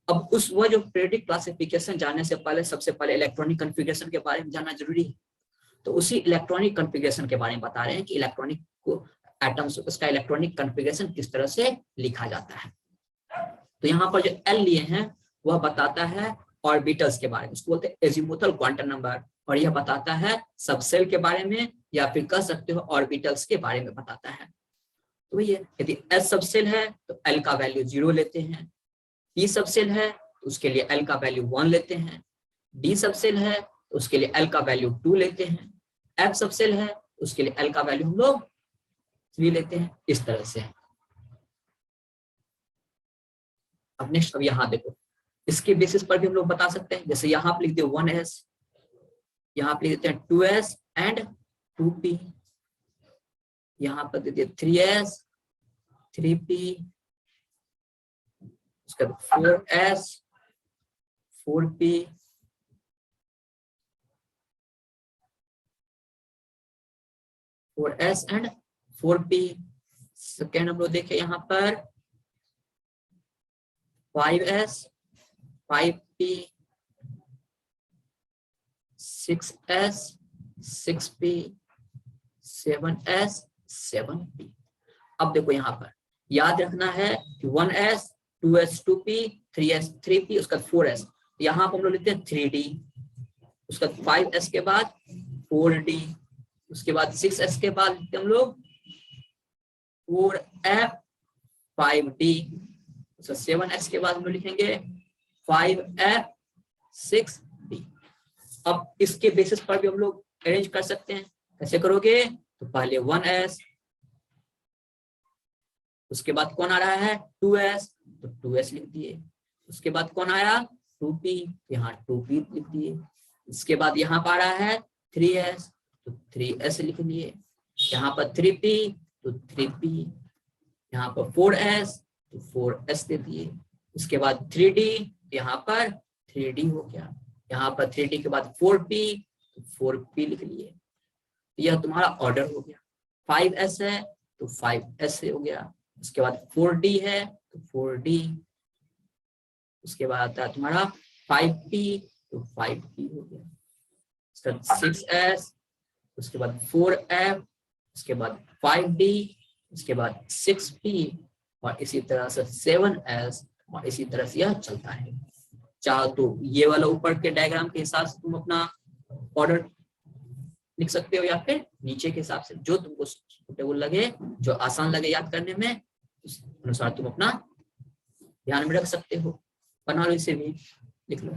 अब उस वो जो पीरियोडिक क्लासिफिकेशन जानने से पहले सबसे पहले इलेक्ट्रॉनिक कॉन्फ़िगरेशन के बारे में जानना जरूरी है। तो उसी इलेक्ट्रॉनिक कॉन्फ़िगरेशन के बारे में बता रहे हैं कि इलेक्ट्रॉनिक को एटम्स उसका इलेक्ट्रॉनिक कॉन्फ़िगरेशन किस तरह से लिखा जाता है। तो यहाँ पर जो एल लिए हैं वह बताता है ऑर्बिटल्स के बारे में, उसको बोलते हैं एजीमुथल क्वांटम नंबर, और यह बताता है सबसेल के बारे में या फिर कह सकते हो ऑर्बिटल्स के बारे में बताता है। तो ये यदि एस सबसेल है तो एल का वैल्यू 0 लेते हैं, पी सबसेल है तो उसके लिए एल का वैल्यू 1 लेते हैं, डी सबसेल है तो उसके लिए एल का वैल्यू 2 लेते हैं, एफ सबसेल है तो उसके लिए एल का वैल्यू हम लोग 3 लेते हैं। इस तरह से। अब नेक्स्ट अब यहाँ देखो, इसके बेसिस पर भी हम लोग बता सकते हैं। जैसे यहाँ पे लिख दिए 1s, यहाँ पे लिख देते हैं 2s एंड 2p, यहाँ पर दे दिए 3s 3p, उसके बाद 4s 4p, 4s and 4p। Second हम लोग देखें यहाँ पर 5s, 5p, 6s, 6p, 7s, 7p। अब देखो यहाँ पर याद रखना है कि 1s, 2s, 2p, 3s, 3p, उसका 4s। यहाँ पर हम लोग लिखते हैं 3d, उसका 5s के बाद 4d, उसके बाद 6s के बाद लिखते हैं हम लोग 4f, 5d, उसका 7s के बाद हम लोग लिखेंगे 5f, 6d। अब इसके बेसिस पर भी हम लोग अरेंज कर सकते हैं। कैसे करोगे? तो पहले 1s, उसके बाद कौन आ रहा है 2s, तो 2s लिख दिए। उसके बाद कौन आया 2p, यहाँ 2p लिख दिए। इसके बाद यहाँ पर आ रहा है 3s, तो 3s लिख लिए। यहाँ पर 3p, तो 3p। यहाँ पर 4s, तो 4s दे दिए। उसके बाद 3d, यहाँ पर 3d हो गया। यहाँ पर 3d के बाद 4p, तो 4p लिख लिए। यह तुम्हारा ऑर्डर हो गया। 5s है तो 5s हो गया। उसके बाद 4d है तो 4d। उसके बाद आता है तुम्हारा 5p, तो 5p हो गया। उसके बाद 6s, उसके बाद 4f, उसके बाद 5d, उसके बाद 6p, और इसी तरह से 7s, और इसी तरह से यह चलता है। चाहो तो ये वाला ऊपर के डायग्राम के हिसाब से तुम अपना ऑर्डर लिख सकते हो, या फिर नीचे के हिसाब से जो तुमको सुटेबल लगे, जो आसान लगे याद करने में, उस अनुसार तुम अपना ध्यान में रख सकते हो। बना लो, इसे भी लिख लो।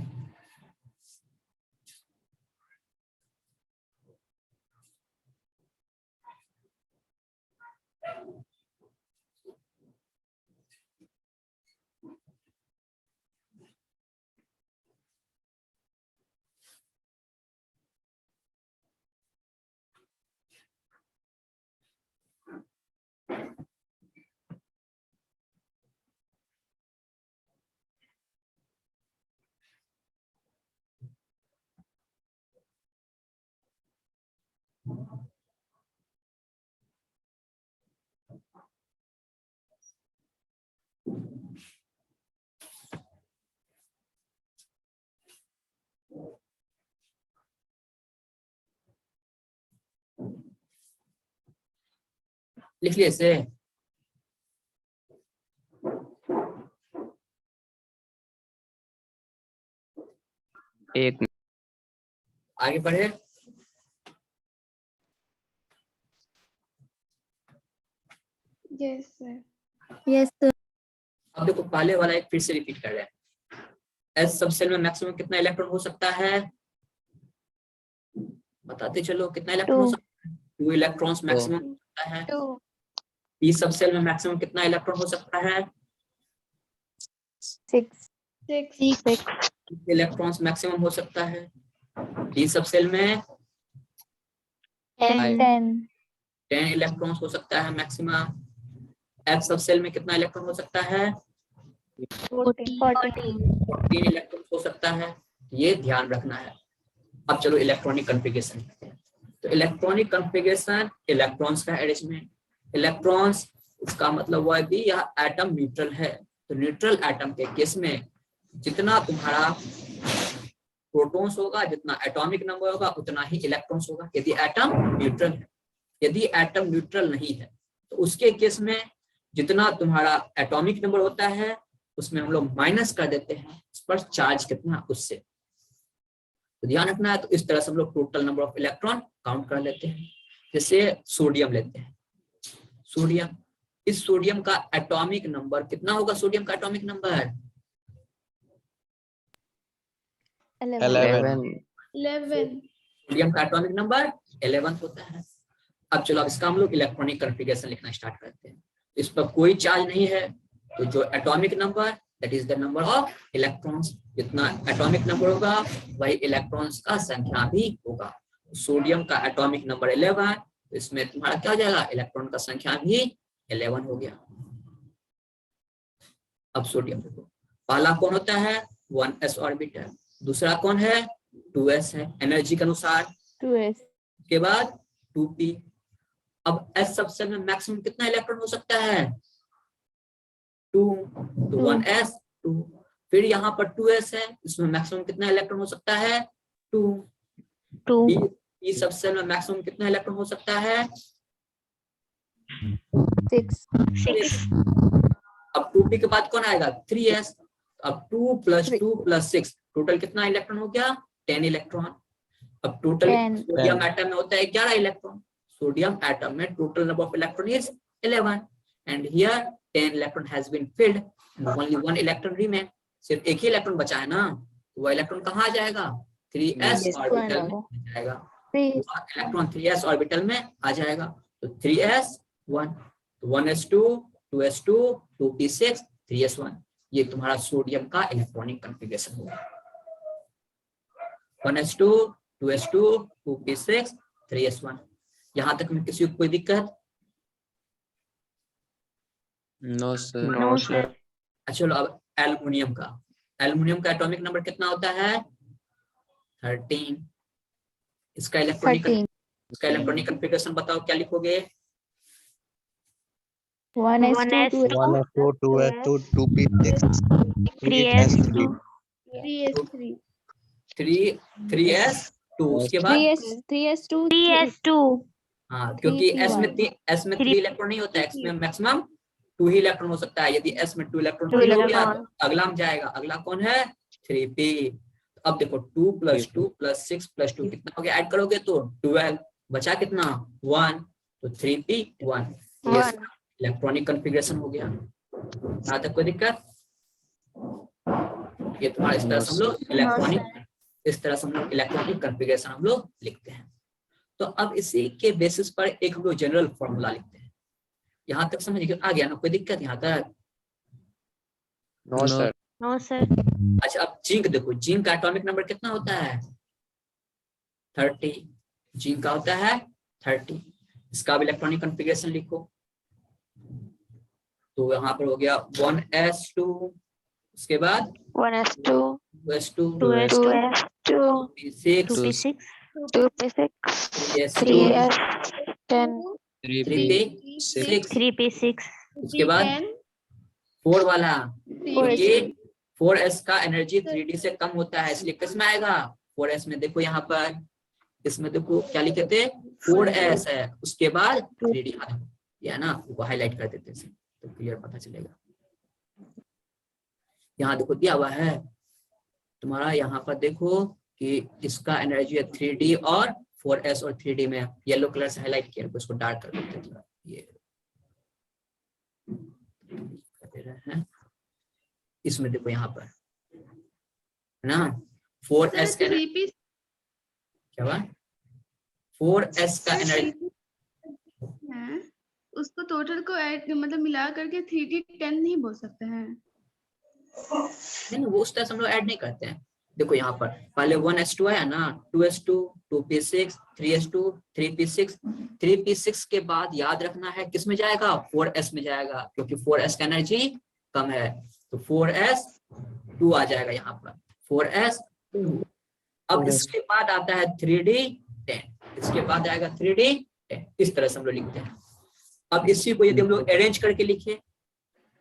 लिख लिए इसे। एक आगे बढ़े। Yes sir. Yes sir. अब देखो पहले वाला एक फिर से रिपीट कर रहे हैं। एस सब सेल में मैक्सिमम कितना इलेक्ट्रॉन हो सकता है? बताते चलो, कितना इलेक्ट्रॉन हो सकता है? 2 इलेक्ट्रॉन्स मैक्सिमम हो सकता है। पी सब सेल में मैक्सिमम कितना इलेक्ट्रॉन हो सकता है? 6 इलेक्ट्रॉन्स मैक्सिमम हो सकता है। डी सब सेल में 10 इलेक्ट्रॉन्स हो सकता है मैक्सिमम। एफ सब सेल में कितना इलेक्ट्रॉन हो सकता है? 14 इलेक्ट्रॉन हो सकता है। ये ध्यान रखना है। अब चलो इलेक्ट्रॉनिक कॉन्फ़िगरेशन करते हैं। तो इलेक्ट्रॉनिक कॉन्फ़िगरेशन, इलेक्ट्रॉन्स का अरेंजमेंट। इलेक्ट्रॉन्स, उसका मतलब हुआ कि यह एटम न्यूट्रल है। तो न्यूट्रल एटम के केस में जितना तुम्हारा प्रोटॉन्स होगा, जितना एटॉमिक नंबर होगा, उतना ही इलेक्ट्रॉन्स होगा, यदि एटम न्यूट्रल है। यदि एटम न्यूट्रल नहीं है तो उसके केस में जितना तुम्हारा एटॉमिक नंबर होता है उसमें हम लोग माइनस कर देते हैं उस पर चार्ज कितना उससे। तो ध्यान रखना है। तो इस तरह से हम लोग total number of electron count कर लेते हैं। जैसे सोडियम लेते हैं। सोडियम, इस सोडियम का एटॉमिक नंबर कितना होगा? सोडियम का एटॉमिक नंबर 11 सोडियम का एटॉमिक नंबर 11 होता है। अब चलो, अब इसका हम लोग इलेक्ट्रॉनिक कॉन्फ़िगरेशन लिखना स्टार्ट करते हैं। इस पर कोई चार्ज नहीं है, तो जो atomic number, that is the number of electrons. जितना एटॉमिक नंबर होगा वही इलेक्ट्रॉन्स का संख्या भी होगा। सोडियम का एटॉमिक नंबर 11, तो इसमें तुम्हारा क्या हो जाएगा? इलेक्ट्रॉन का संख्या भी 11 हो गया। अब सोडियम देखो, पहला कौन होता है? 1s orbital. दूसरा कौन है? 2s है एनर्जी के अनुसार। 2s के बाद 2p। अब s सबसेल में मैक्सिमम कितना इलेक्ट्रॉन हो सकता है? 2। तो 1s 2। फिर यहाँ पर 2s है, इसमें मैक्सिमम कितना इलेक्ट्रॉन हो सकता है? 2। 2 p सबसेल में मैक्सिमम कितना इलेक्ट्रॉन हो सकता है? 6 अब 2p के बाद कौन आएगा? 3s। अब 2 + 2 + 6 टोटल कितना इलेक्ट्रॉन हो गया? 10 इलेक्ट्रॉन। अब टोटल 10 सोडियम एटम में होता है 11 इलेक्ट्रॉन। सोडियम एटम में total number of electron is 11 and here 10 electron has been filled and only 1 electron remain. सिर्फ एक ही इलेक्ट्रॉन बचा है ना, तो वो इलेक्ट्रॉन कहाँ आ जाएगा? 3s Yes, ऑर्बिटल में आ जाएगा। इलेक्ट्रॉन 3s ऑर्बिटल में आ जाएगा। तो 3s 1, 1s2 2s2 2p6 3s1, ये तुम्हारा सोडियम का इलेक्ट्रॉनिक कॉन्फ़िगरेशन होगा। 1s2 2s2 2p6 3s1। यहाँ तक में किसी को कोई दिक्कत? No sir. नो सर चलो अब एल्युमिनियम का एटॉमिक नंबर कितना होता है? 13। इसका इलेक्ट्रॉनिक 13 कॉन्फ़िगरेशन बताओ, क्या लिखोगे? 1s2 1s2 2s2 2p6 3s3 3s2 उसके बाद 3s2 हाँ, क्योंकि s में 3 इलेक्ट्रॉन नहीं होता है, x में मैक्सिमम 2 ही इलेक्ट्रॉन हो सकता है। यदि s में 2 इलेक्ट्रॉन हो गया तो अगला में जाएगा। अगला कौन है? 3p। अब देखो 2 + 2 + 6 + 2 कितना हो गया? ऐड करोगे तो 12, बचा कितना? 1। तो 3p 1 इलेक्ट्रॉनिक कॉन्फ़िगरेशन हो गया। यहाँ तक कोई दिक्कत? ये तुम्हारा इस तरह से हम लोग इलेक्ट्रॉनिक कॉन्फ़िगरेशन हम लोग लिखते हैं। तो अब इसी के बेसिस पर एक हम लोग जनरल फॉर्मूला लिखते हैं। यहाँ तक समझ आ गया ना? कोई दिक्कत यहाँ तक? No sir. नो सर अच्छा, अब जिंक देखो, जिंक का एटॉमिक नंबर कितना होता है? 30। जिंक का होता है 30। इसका भी इलेक्ट्रॉनिक कॉन्फ़िगरेशन लिखो। तो यहाँ पर हो गया 1s2, उसके बाद 1s2 2s2 2s2 2p6 2p6 3s2 3s10 3p6 उसके बाद 4 वाला, क्योंकि 4s का एनर्जी 3d से कम होता है, इसलिए किस में आएगा? 4s में। देखो यहाँ पर इसमें देखो क्या लिखे थे? 4s है, उसके बाद 3d ये है ना, वो हाईलाइट कर देते हैं तो क्लियर पता चलेगा। यहाँ देखो दिया हुआ है तुम्हारा, यहाँ पर देखो कि इसका एनर्जी है 3d और 4s और 3d में येलो कलर से हाईलाइट किया, इसको डार्क कर देते हैं। ये है, इसमें देखो यहाँ पर है ना 4s का क्या हुआ? 4s का एनर्जी उसको टोटल को ऐड मतलब मिला करके 3d10 नहीं बोल सकते हैं? नहीं, वो उस तरह से हम लोग ऐड नहीं करते हैं। देखो यहाँ पर पहले 1s2 आया ना, 2s2 2p6 3s2 3p6 3p6 के बाद याद रखना है किस में जाएगा? 4s में जाएगा, क्योंकि 4s का एनर्जी कम है। तो 4s2 आ जाएगा यहाँ पर 4s2। अब इसके बाद आता है 3d10, इसके बाद आएगा 3d10। इस तरह से हम लोग लिखते हैं। अब इसी को यदि हम लोग अरेंज करके लिखे,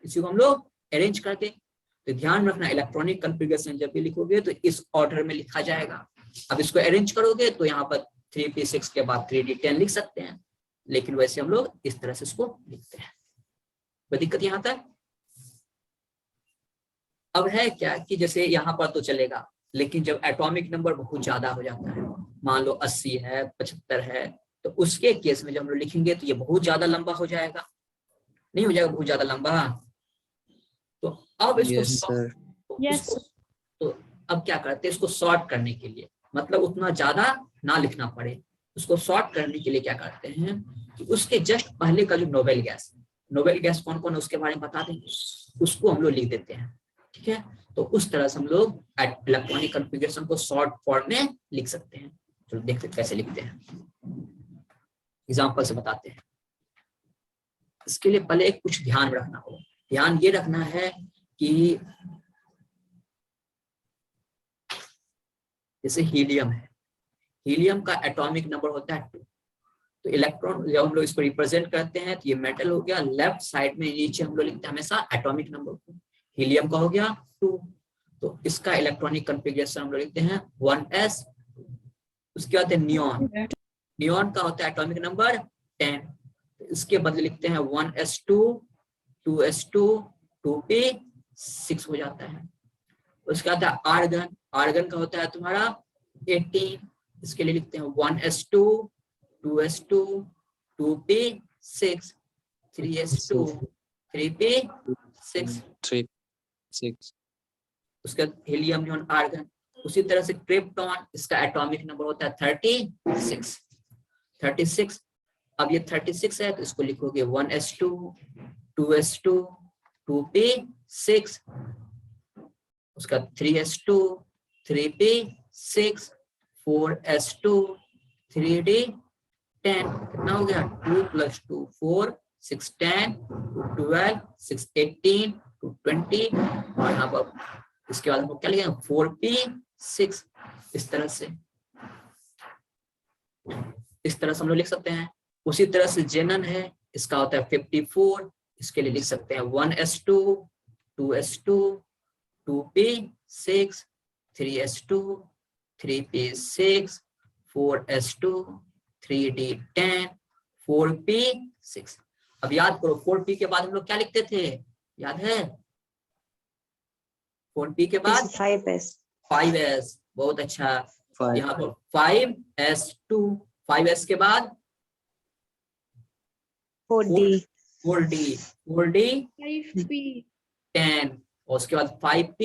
इसी को हम लोग अरेंज करके, तो ध्यान रखना इलेक्ट्रॉनिक कॉन्फ़िगरेशन जब भी लिखोगे तो इस ऑर्डर में लिखा जाएगा। अब इसको अरेंज करोगे तो यहाँ पर 3p6 के बाद 3d10 लिख सकते हैं, लेकिन वैसे हम लोग इस तरह से इसको लिखते हैं। कोई दिक्कत यहाँ तक? अब है क्या कि जैसे यहाँ पर तो चलेगा, लेकिन जब एटॉमिक नंबर बहुत ज्यादा हो जाता है, मान लो 80 है 75 है, तो उसके केस में जब हम लोग लिखेंगे तो ये बहुत ज्यादा लंबा हो जाएगा, नहीं हो जाएगा बहुत ज्यादा लंबा? तो अब इसको तो अब क्या करते हैं, इसको शॉर्ट करने के लिए, मतलब उतना ज्यादा ना लिखना पड़े, उसको शॉर्ट करने के लिए क्या करते हैं कि उसके जस्ट पहले का जो नोबेल गैस कौन कौन है उसके बारे में बता देंगे, उसको हम लोग लिख देते हैं। ठीक है, तो उस तरह से हम लोग इलेक्ट्रॉनिक कॉन्फ़िगरेशन को शॉर्ट फॉर्म में लिख सकते हैं। चलो देखते कैसे लिखते हैं, एग्जांपल से बताते हैं। इसके लिए पहले कुछ ध्यान रखना होगा। ध्यान ये रखना है कि जैसे हीलियम है, हीलियम का एटॉमिक नंबर होता है 2। तो इलेक्ट्रॉन जब हम लोग इसको रिप्रेजेंट करते हैं तो ये मेटल हो गया, लेफ्ट साइड में नीचे हम लोग लिखते हैं हमेशा एटॉमिक नंबर को। हीलियम का हो गया 2, तो इसका इलेक्ट्रॉनिक कॉन्फ़िगरेशन हम लोग लिखते हैं 1s। उसके बाद है नियॉन, नियॉन का होता है एटॉमिक नंबर 10, तो इसके बदले लिखते हैं 1s2 2s2 2p6 हो जाता है। उसके बाद है आर्गन, आर्गन का होता है तुम्हारा 18, इसके लिए लिखते हैं 1s2 2s2 2p6 3s2 3p6। 3 6 उसके बाद हीलियम नियॉन आर्गन। उसी तरह से क्रिप्टॉन, इसका एटॉमिक नंबर होता है 36। अब ये 36 है तो इसको लिखोगे 1s2 2s2 2p6, उसका 3s2 3p6 4s2 3d10। कितना हो गया? 2 + 2 4 6 10 12 6 18 20। और यहाँ पर इसके बाद हम क्या लिखेंगे 4p6। इस तरह से हम लोग लिख सकते हैं। उसी तरह से जेनन है, इसका होता है 54, इसके लिए लिख सकते हैं 1s2 2s2 2p6 3s2 3p6 4s2 3d10 4p6। अब याद करो 4p के बाद हम लोग क्या लिखते थे, याद है? 4p के बाद 5s। बहुत अच्छा। यहाँ पर 5s2, 5s के बाद 4d 5p 10, और उसके बाद 5p।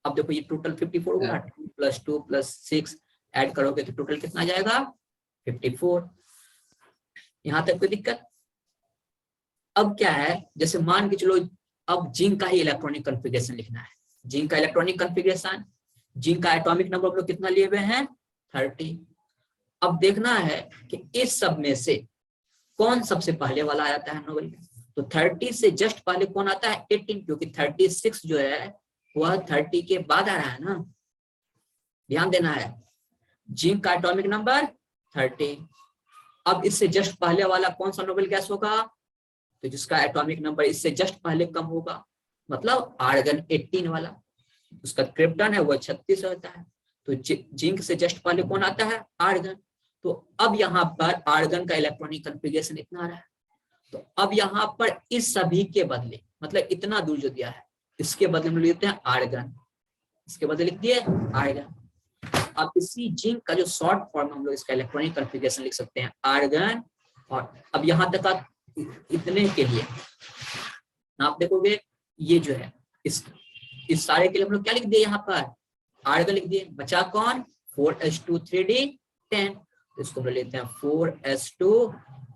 अब देखो ये टोटल 54 होगा, 2 + 2 + 6 ऐड करोगे तो टोटल कितना आ जाएगा 54। यहाँ तक कोई दिक्कत? अब क्या है, जैसे मान के चलो अब जिंक का ही इलेक्ट्रॉनिक कॉन्फ़िगरेशन लिखना है। जिंक का इलेक्ट्रॉनिक कॉन्फ़िगरेशन, जिंक का एटॉमिक नंबर हम लोग कितना लिए हुए हैं 30। अब देखना है कि इस सब में से कौन सबसे पहले वाला आता है नोबेल में। तो 30 से जस्ट पहले कौन आता है 18, क्योंकि 36 जो है वह 30 के बाद आ रहा है ना, ध्यान देना है। जिंक का एटॉमिक नंबर 30। अब इससे जस्ट पहले वाला कौन सा नोबेल गैस होगा, तो जिसका एटॉमिक नंबर इससे जस्ट पहले कम होगा, मतलब आर्गन 18 वाला। उसका क्रिप्टन है वह 36 होता है। तो जिंक से जस्ट पहले कौन आता है आर्गन। तो अब यहाँ पर आर्गन का इलेक्ट्रॉनिक कॉन्फ़िगरेशन इतना आ रहा है। तो अब यहाँ पर इस सभी के बदले, मतलब इतना दूर जो दिया है इसके बदले में लिखते हैं आर्गन, इसके बदले लिख दिए आर्गन। अब इसी जिंक का जो शॉर्ट फॉर्म हम लोग इसका इलेक्ट्रॉनिक कॉन्फ़िगरेशन लिख सकते हैं आर्गन। और अब यहाँ तक आप इतने के लिए आप देखोगे ये जो है इस सारे के लिए हम लोग क्या लिख दिए, यहाँ पर आर्गन लिख दिए। बचा कौन 4s2 3d10, तो इसको हम लेते हैं 4s2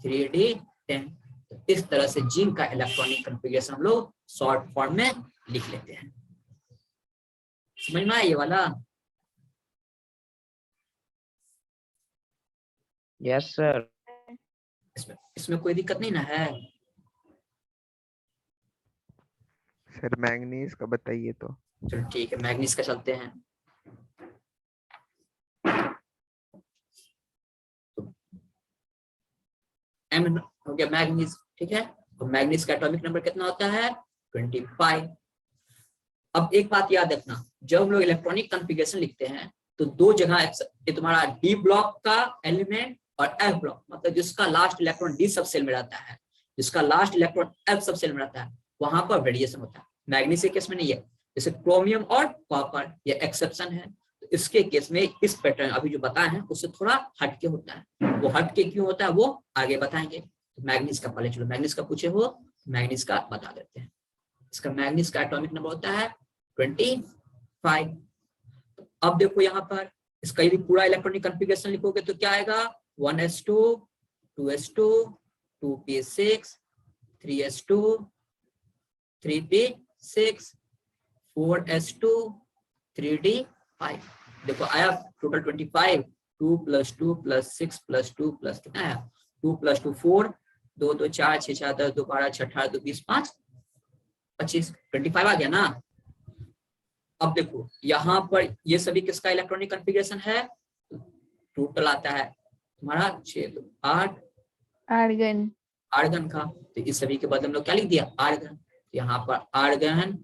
3d10। तो इस तरह से जिंक का इलेक्ट्रॉनिक कॉन्फ़िगरेशन हम लोग शॉर्ट फॉर्म में लिख लेते हैं। समझ में आया ये वाला? Yes sir. इसमें कोई दिक्कत नहीं ना है? सर मैंगनीज का बताइए तो। चलो ठीक है, मैग्नीज का चलते हैं। M हो गया मैग्नीज, ठीक है। तो मैग्नीज का एटॉमिक नंबर कितना होता है 25। अब एक बात याद रखना, जब हम लोग इलेक्ट्रॉनिक कॉन्फ़िगरेशन लिखते हैं तो दो जगह ये तुम्हारा डी ब्लॉक का एलिमेंट और एफ ब्लॉक, मतलब जिसका लास्ट इलेक्ट्रॉन डी सब सेल में रहता है, जिसका लास्ट इलेक्ट्रॉन एफ सब सेल में रहता है, वहां पर वेरिएशन होता है। मैग्नीज के केस में नहीं है। जैसे क्रोमियम और कॉपर ये एक्सेप्शन है। तो इसके केस में इस पैटर्न अभी जो बताए हैं उससे थोड़ा हटके होता है। वो हटके क्यों होता है वो आगे बताएंगे। तो मैग्नीज का पहले चलो मैग्नीज का पूछे हो, मैग्नीज का बता देते हैं। इसका मैग्नीज का एटॉमिक नंबर होता है 25। अब देखो यहाँ पर इसका यदि पूरा इलेक्ट्रॉनिक कॉन्फ़िगरेशन लिखोगे तो क्या आएगा 1s2 2s2 2p6 3s2 3p6 4s2 3d5। देखो आया टोटल 25। 2 + 2 + 6 + 2 + कितना आया 2 + 2 4 2 2 4 6 4 10 2 12 6 18 2 20 5 25 25 आ गया ना। अब देखो यहाँ पर ये सभी किसका इलेक्ट्रॉनिक कॉन्फ़िगरेशन है, टोटल आता है तुम्हारा 6 2 8 आर्गन आर्गन का। तो इस सभी के बदले हम लोग क्या लिख दिया, आर्गन। यहाँ पर आर्गन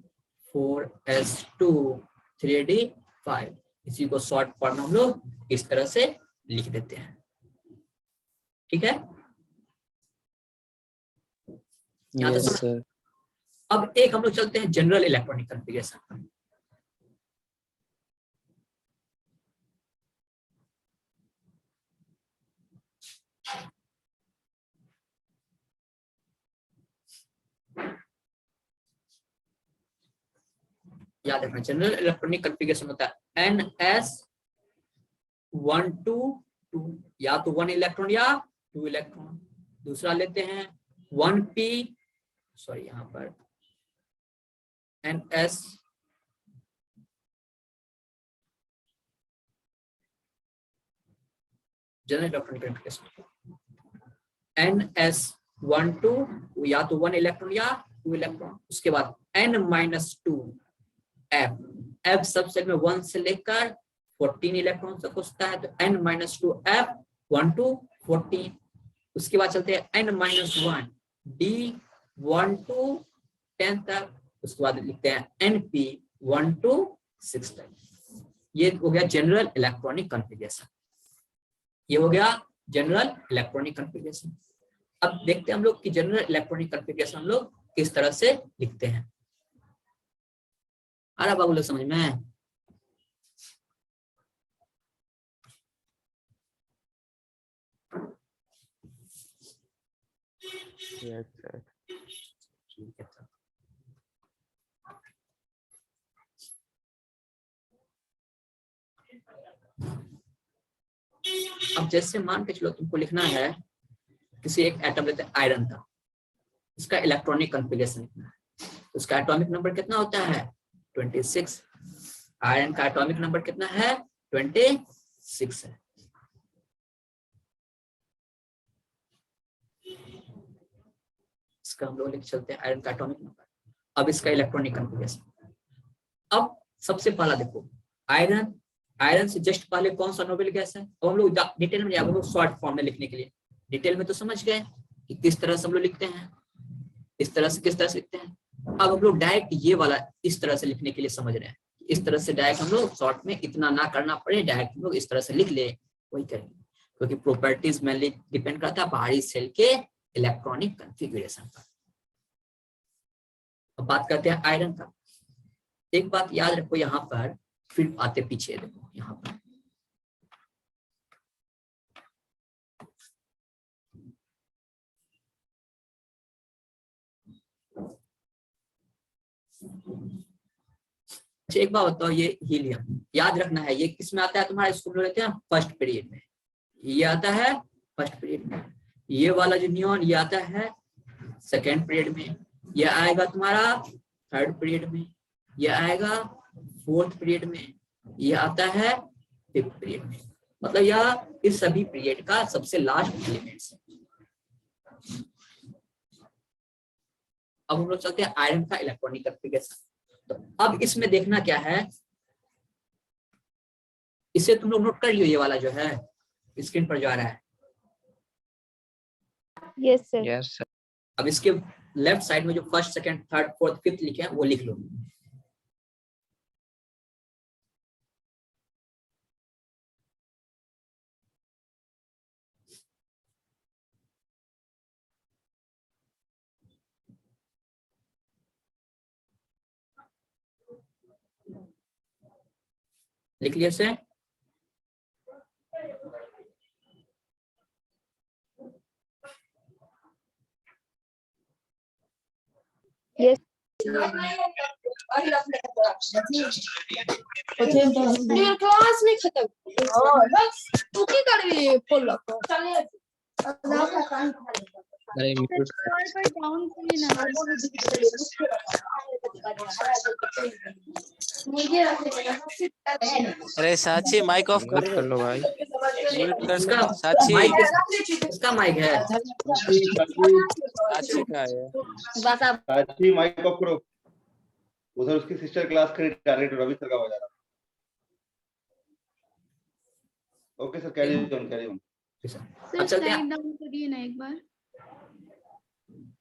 4s2 3d5, इसी को शॉर्ट फॉर्म में हम लोग इस तरह से लिख देते हैं। ठीक है, यहाँ Yes, तक sir. अब एक हम लोग चलते हैं जनरल इलेक्ट्रॉनिक कॉन्फ़िगरेशन। याद रखना जनरल इलेक्ट्रॉनिक कॉन्फ़िगरेशन होता है NS122, या तो 1 इलेक्ट्रॉन या 2 इलेक्ट्रॉन। दूसरा लेते हैं 1p, सॉरी यहाँ पर NS general electronic configuration NS12, या तो 1 इलेक्ट्रॉन या 2 इलेक्ट्रॉन। उसके बाद N-2 F, F सबसेट में 1 से लेकर 14 इलेक्ट्रॉन तक होता है, तो N-2 F 1 to 14। उसके बाद चलते हैं N-1 D 1 to 10 तक। उसके बाद लिखते हैं NP 1 to 6 तक। ये हो गया जनरल इलेक्ट्रॉनिक कॉन्फ़िगरेशन, ये हो गया जनरल इलेक्ट्रॉनिक कॉन्फ़िगरेशन। अब देखते हैं हम लोग कि जनरल इलेक्ट्रॉनिक कॉन्फ़िगरेशन हम लोग किस तरह से लिखते हैं। आ रहा बाबू लोग समझ में? Yes sir. ठीक है, अब जैसे मान के चलो तुमको लिखना है किसी एक एटम लेते हैं आयरन का, इसका इलेक्ट्रॉनिक कॉन्फ़िगरेशन लिखना है। उसका एटॉमिक नंबर कितना होता है 26। आयरन का एटॉमिक नंबर कितना है 26 है। इसका हम लोग लिख चलते हैं आयरन का एटॉमिक नंबर। अब इसका इलेक्ट्रॉनिक कॉन्फ़िगरेशन। अब सबसे पहला देखो आयरन, आयरन से जस्ट पहले कौन सा नोबेल गैस है। अब हम लोग डिटेल में जाएंगे, हम लोग शॉर्ट फॉर्म में लिखने के लिए। डिटेल में तो समझ गए कि किस तरह से हम लोग लिखते हैं, इस तरह से किस तरह से लिखते हैं। अब हम लोग डायरेक्ट ये वाला इस तरह से लिखने के लिए समझ रहे हैं, इस तरह से डायरेक्ट हम लोग शॉर्ट में इतना ना करना पड़े, डायरेक्ट हम लोग इस तरह से लिख ले, वही करेंगे। क्योंकि प्रॉपर्टीज मेनली डिपेंड करता है बाहरी सेल के इलेक्ट्रॉनिक कॉन्फ़िगरेशन पर। अब बात करते हैं आयरन का। एक बात याद रखो यहाँ पर, फिर आते पीछे देखो यहाँ पर एक बात बताओ, ये हीलियम याद रखना है, ये किस में आता है तुम्हारा, स्कूल में लेते हैं फर्स्ट पीरियड में, ये आता है फर्स्ट पीरियड में। ये वाला जो नियॉन ये आता है सेकेंड पीरियड में, ये आएगा तुम्हारा थर्ड पीरियड में, ये आएगा फोर्थ पीरियड में, ये आता है फिफ्थ पीरियड में। मतलब यह इस सभी पीरियड का सबसे लास्ट एलिमेंट्स है। अब हम लोग चलते हैं आयरन का इलेक्ट्रॉनिक कॉन्फ़िगरेशन। तो अब इसमें देखना क्या है, इसे तुम लोग नोट कर लियो, ये वाला जो है स्क्रीन पर जो आ रहा है। Yes sir. Yes, sir. अब इसके लेफ्ट साइड में जो first second third fourth fifth लिखे हैं वो लिख लो। लिख लिया से यस क्लास में खत्म तू की कर रही है फुल रखो अरे mute कर। डाउन के लिए ना अरे साक्षी माइक ऑफ Mute कर लो भाई। म्यूट कर इसका साक्षी माइक, इसका माइक है। साक्षी का है। साक्षी माइक ऑफ करो। उधर उसकी सिस्टर क्लास खड़ी डायरेक्ट रवि सर का बजा रहा। Okay sir, carry on carry on. अब चलते हैं, डाउन करिए ना एक बार।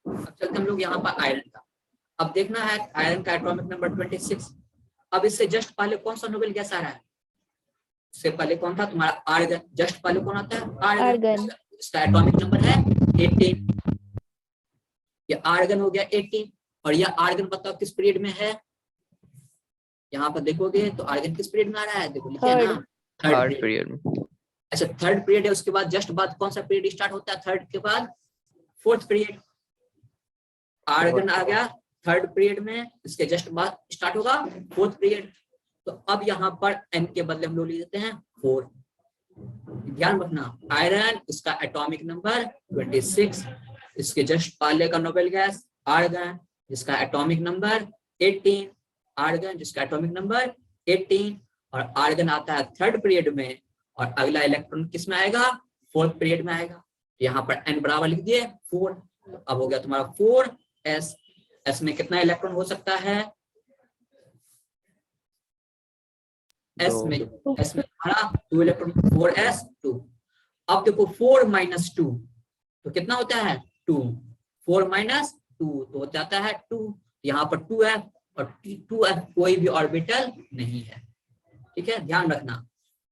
अब चलते हम लोग यहाँ पर आयरन का। अब देखना है आयरन का एटॉमिक नंबर 26। अब इससे जस्ट पहले कौन सा नोबेल गैस आ रहा है? इससे पहले कौन था तुम्हारा? आर्गन। जस्ट पहले कौन आता है? आर्गन। इसका एटॉमिक नंबर है 18। ये आर्गन हो गया 18। और यह आर्गन बताओ किस पीरियड में है? यहाँ पर देखोगे तो आर्गन किस पीरियड में आ रहा है? देखो लिखे ना, थर्ड पीरियड में। अच्छा, थर्ड पीरियड है। उसके बाद जस्ट बाद कौन सा पीरियड स्टार्ट होता है? थर्ड के बाद फोर्थ पीरियड। आर्गन आ गया थर्ड पीरियड में, इसके जस्ट बाद स्टार्ट होगा फोर्थ पीरियड। तो अब यहाँ पर n के बदले हम लोग लिख देते हैं 4। ध्यान रखना, आयरन, इसका एटॉमिक नंबर 26, इसके जस्ट पहले का नोबेल गैस आर्गन, जिसका एटॉमिक नंबर 18, आर्गन जिसका एटॉमिक नंबर 18, और आर्गन आता है थर्ड पीरियड में, और अगला इलेक्ट्रॉन किस में आएगा? फोर्थ पीरियड में आएगा। यहाँ पर n बराबर लिख दिए 4। अब हो गया तुम्हारा 4s। s में कितना इलेक्ट्रॉन हो सकता है? s में हमारा 2 इलेक्ट्रॉन, 4s2। अब देखो 4 - 2 तो कितना होता है? 2। 4 - 2 तो हो जाता है 2। यहाँ पर 2f, और 2f कोई भी ऑर्बिटल नहीं है। ठीक है, ध्यान रखना,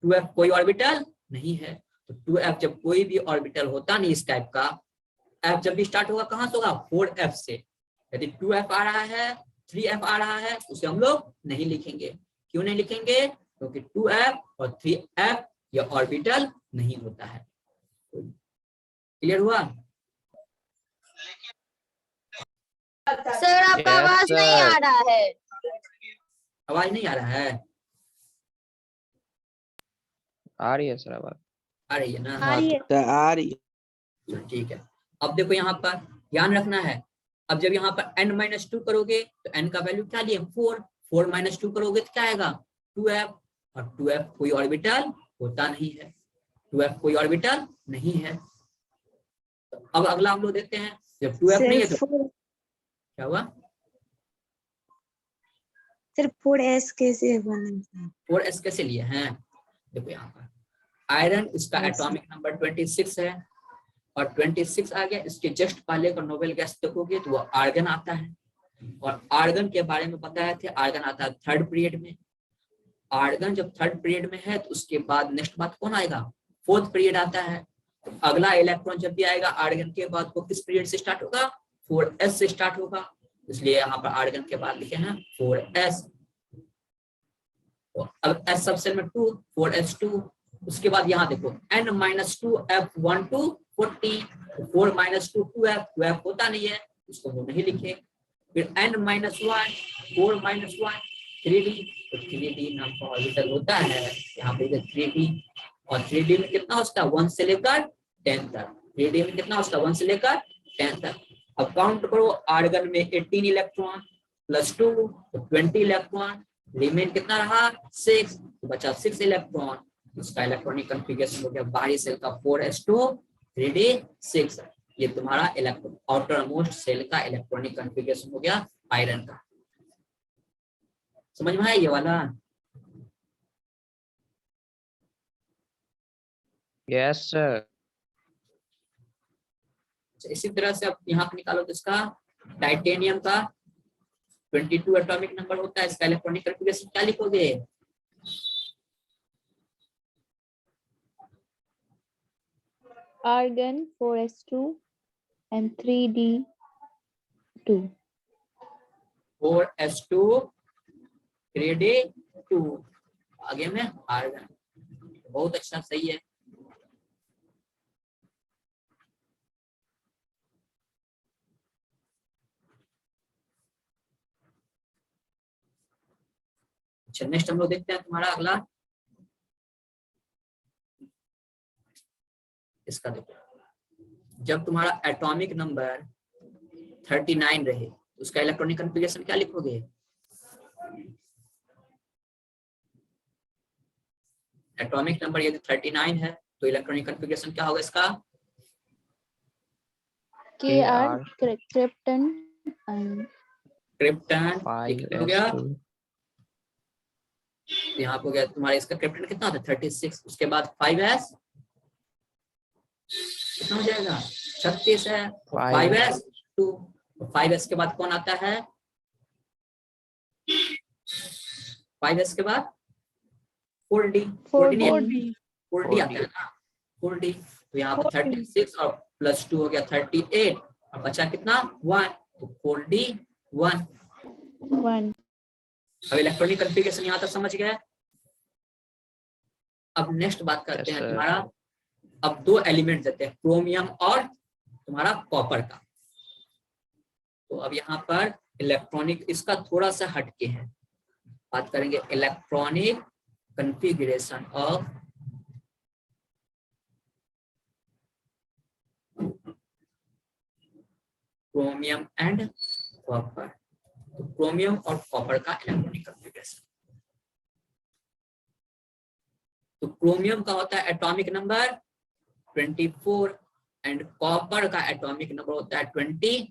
2f कोई ऑर्बिटल नहीं है। तो 2f जब कोई भी ऑर्बिटल होता नहीं इस टाइप का, f जब भी स्टार्ट होगा कहाँ से होगा? 4f से। यदि 2f आ रहा है, 3f आ रहा है, उसे हम लोग नहीं लिखेंगे। क्यों नहीं लिखेंगे? क्योंकि 2f और 3f ये ऑर्बिटल नहीं होता है। क्लियर हुआ? सर आपका आवाज नहीं आ रहा है। आवाज नहीं आ रहा है? आ रही है सर आवाज। आ रही है ना? आ रही है। आ रही है। ठीक है। अब देखो यहाँ पर ध्यान रखना है, अब जब यहाँ पर n-2 करोगे तो n का वैल्यू क्या लिए? 4। 4 - 2 करोगे तो क्या आएगा? 2f, और 2f कोई ऑर्बिटल होता नहीं है। 2f कोई ऑर्बिटल नहीं है। तो अब अगला हम लोग देखते हैं, जब 2f नहीं है तो क्या हुआ? सिर्फ 4s कैसे बना? 4s कैसे लिए हैं? देखो यहाँ पर आयरन, इसका एटॉमिक नंबर 26 है, और 26 आ गया। इसके जस्ट पहले का नोबेल गैस देखोगे तो वो आर्गन आता है, और आर्गन के बारे में बताए थे, आर्गन आता है थर्ड पीरियड में। आर्गन जब थर्ड पीरियड में है तो उसके बाद नेक्स्ट बात कौन आएगा? फोर्थ पीरियड आता है। तो अगला इलेक्ट्रॉन जब भी आएगा आर्गन के बाद, वो किस पीरियड से स्टार्ट होगा? 4s से स्टार्ट होगा। इसलिए यहाँ पर आर्गन के बाद लिखे हैं 4s। तो अब s सबसेल में 2, 4s2। उसके बाद यहाँ देखो n-2f1 to 40, 4 - 2 2f, 2f होता नहीं है, इसको हम नहीं लिखे। फिर n-1 4 - 1 3d, तो 3d नाम का ऑर्बिटल होता है। यहाँ पे 3d, और 3d में कितना होता है? 1 से लेकर 10 तक। 3d में कितना होता है? 1 से लेकर 10 तक। अब काउंट करो, आर्गन में 18 इलेक्ट्रॉन प्लस 2 तो 20 इलेक्ट्रॉन, रिमेन कितना रहा? 6, तो बचा 6 इलेक्ट्रॉन। इसका इलेक्ट्रॉनिक कॉन्फ़िगरेशन हो गया बाहरी सेल का 4s2 3d 6। ये तुम्हारा इलेक्ट्रॉन आउटर मोस्ट सेल का इलेक्ट्रॉनिक कॉन्फ़िगरेशन हो गया आयरन का। समझ में आया ये वाला? Yes sir. इसी तरह से अब यहाँ पे निकालो तो इसका टाइटेनियम का 22 एटॉमिक नंबर होता है, इसका इलेक्ट्रॉनिक कॉन्फ़िगरेशन क्या लिखोगे? Argon 4s2 and 3d2. 4s2 3d2 आगे में आर्गन। बहुत अच्छा, सही है। अच्छा, नेक्स्ट हम लोग देखते हैं तुम्हारा अगला, इसका देखो, जब तुम्हारा एटॉमिक नंबर 39 रहे तो उसका इलेक्ट्रॉनिक कॉन्फ़िगरेशन क्या लिखोगे? एटॉमिक नंबर यदि 39 है तो इलेक्ट्रॉनिक कॉन्फ़िगरेशन क्या होगा इसका? Kr krypton and क्रिप्टन हो गया, 5s2 यहाँ पे हो गया तुम्हारा, इसका क्रिप्टन कितना होता है 36, उसके बाद 5s कितना हो जाएगा 36 है, 5s2, 5s के बाद कौन आता है, 5s के बाद 4d, 4d आता है ना, 4d। तो यहाँ पे 36 और प्लस 2 हो गया 38 और बचा कितना 1, तो 4d 1। 1 अब इलेक्ट्रॉनिक कॉन्फ़िगरेशन यहाँ तक समझ गए। अब नेक्स्ट बात करते Yes, हैं sir. तुम्हारा, अब 2 एलिमेंट देते हैं, क्रोमियम और तुम्हारा कॉपर का। तो अब यहाँ पर इलेक्ट्रॉनिक इसका थोड़ा सा हटके है, बात करेंगे electronic configuration of chromium and copper. तो क्रोमियम और कॉपर का इलेक्ट्रॉनिक कॉन्फ़िगरेशन, तो क्रोमियम का होता है एटॉमिक नंबर 24 एंड कॉपर का एटॉमिक नंबर होता है 29।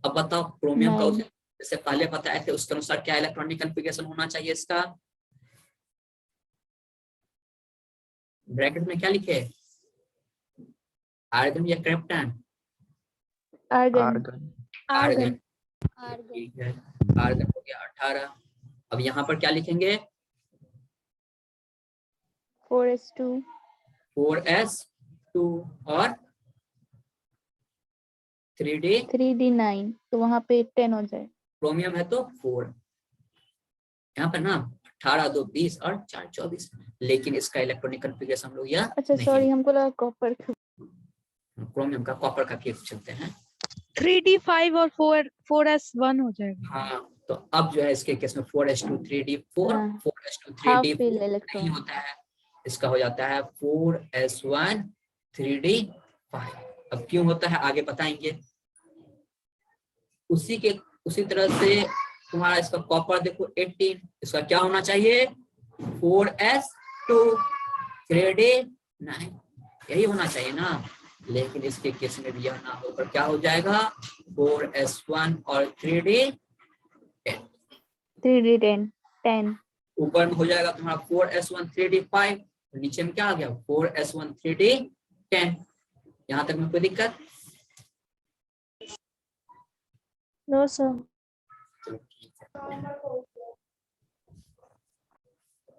अब बताओ क्रोमियम का जैसे पहले बताए थे उसके अनुसार क्या इलेक्ट्रॉनिक कॉन्फ़िगरेशन होना चाहिए इसका, ब्रैकेट में क्या लिखे, आर्गन या क्रिप्टन, आर्गन आर्गन, ठीक है, आर्गन हो गया 18। अब यहाँ पर क्या लिखेंगे 4s2 और 3d9, तो वहां पे 10 हो जाए। क्रोमियम है तो 4, यहाँ पर ना 18 2 20 और 4 24, लेकिन इसका इलेक्ट्रॉनिक कॉन्फ़िगरेशन हम लोग यहाँ अच्छा सॉरी, हमको लगा कॉपर। क्रोमियम का कॉपर का केस चलते हैं। 3d5 और 4s1 हो जाएगा। हाँ, तो अब जो है इसके केस में 4s2 3d4, हाँ, 4s2 हाफ 3d4 फिल नहीं इलेक्ट्रॉन। होता है, इसका हो जाता है 4s1 3d5। अब क्यों होता है आगे बताएंगे। उसी तरह से तुम्हारा इसका कॉपर देखो 18, इसका क्या होना चाहिए 4s2 3d9, यही होना चाहिए ना, लेकिन इसके केस में भी यह ना होकर क्या हो जाएगा 4s1 और 3d10, 10 ऊपर में हो जाएगा तुम्हारा 4s1 3d5, नीचे में क्या आ गया 4s1 3d10। यहाँ तक में कोई दिक्कत, नो सर।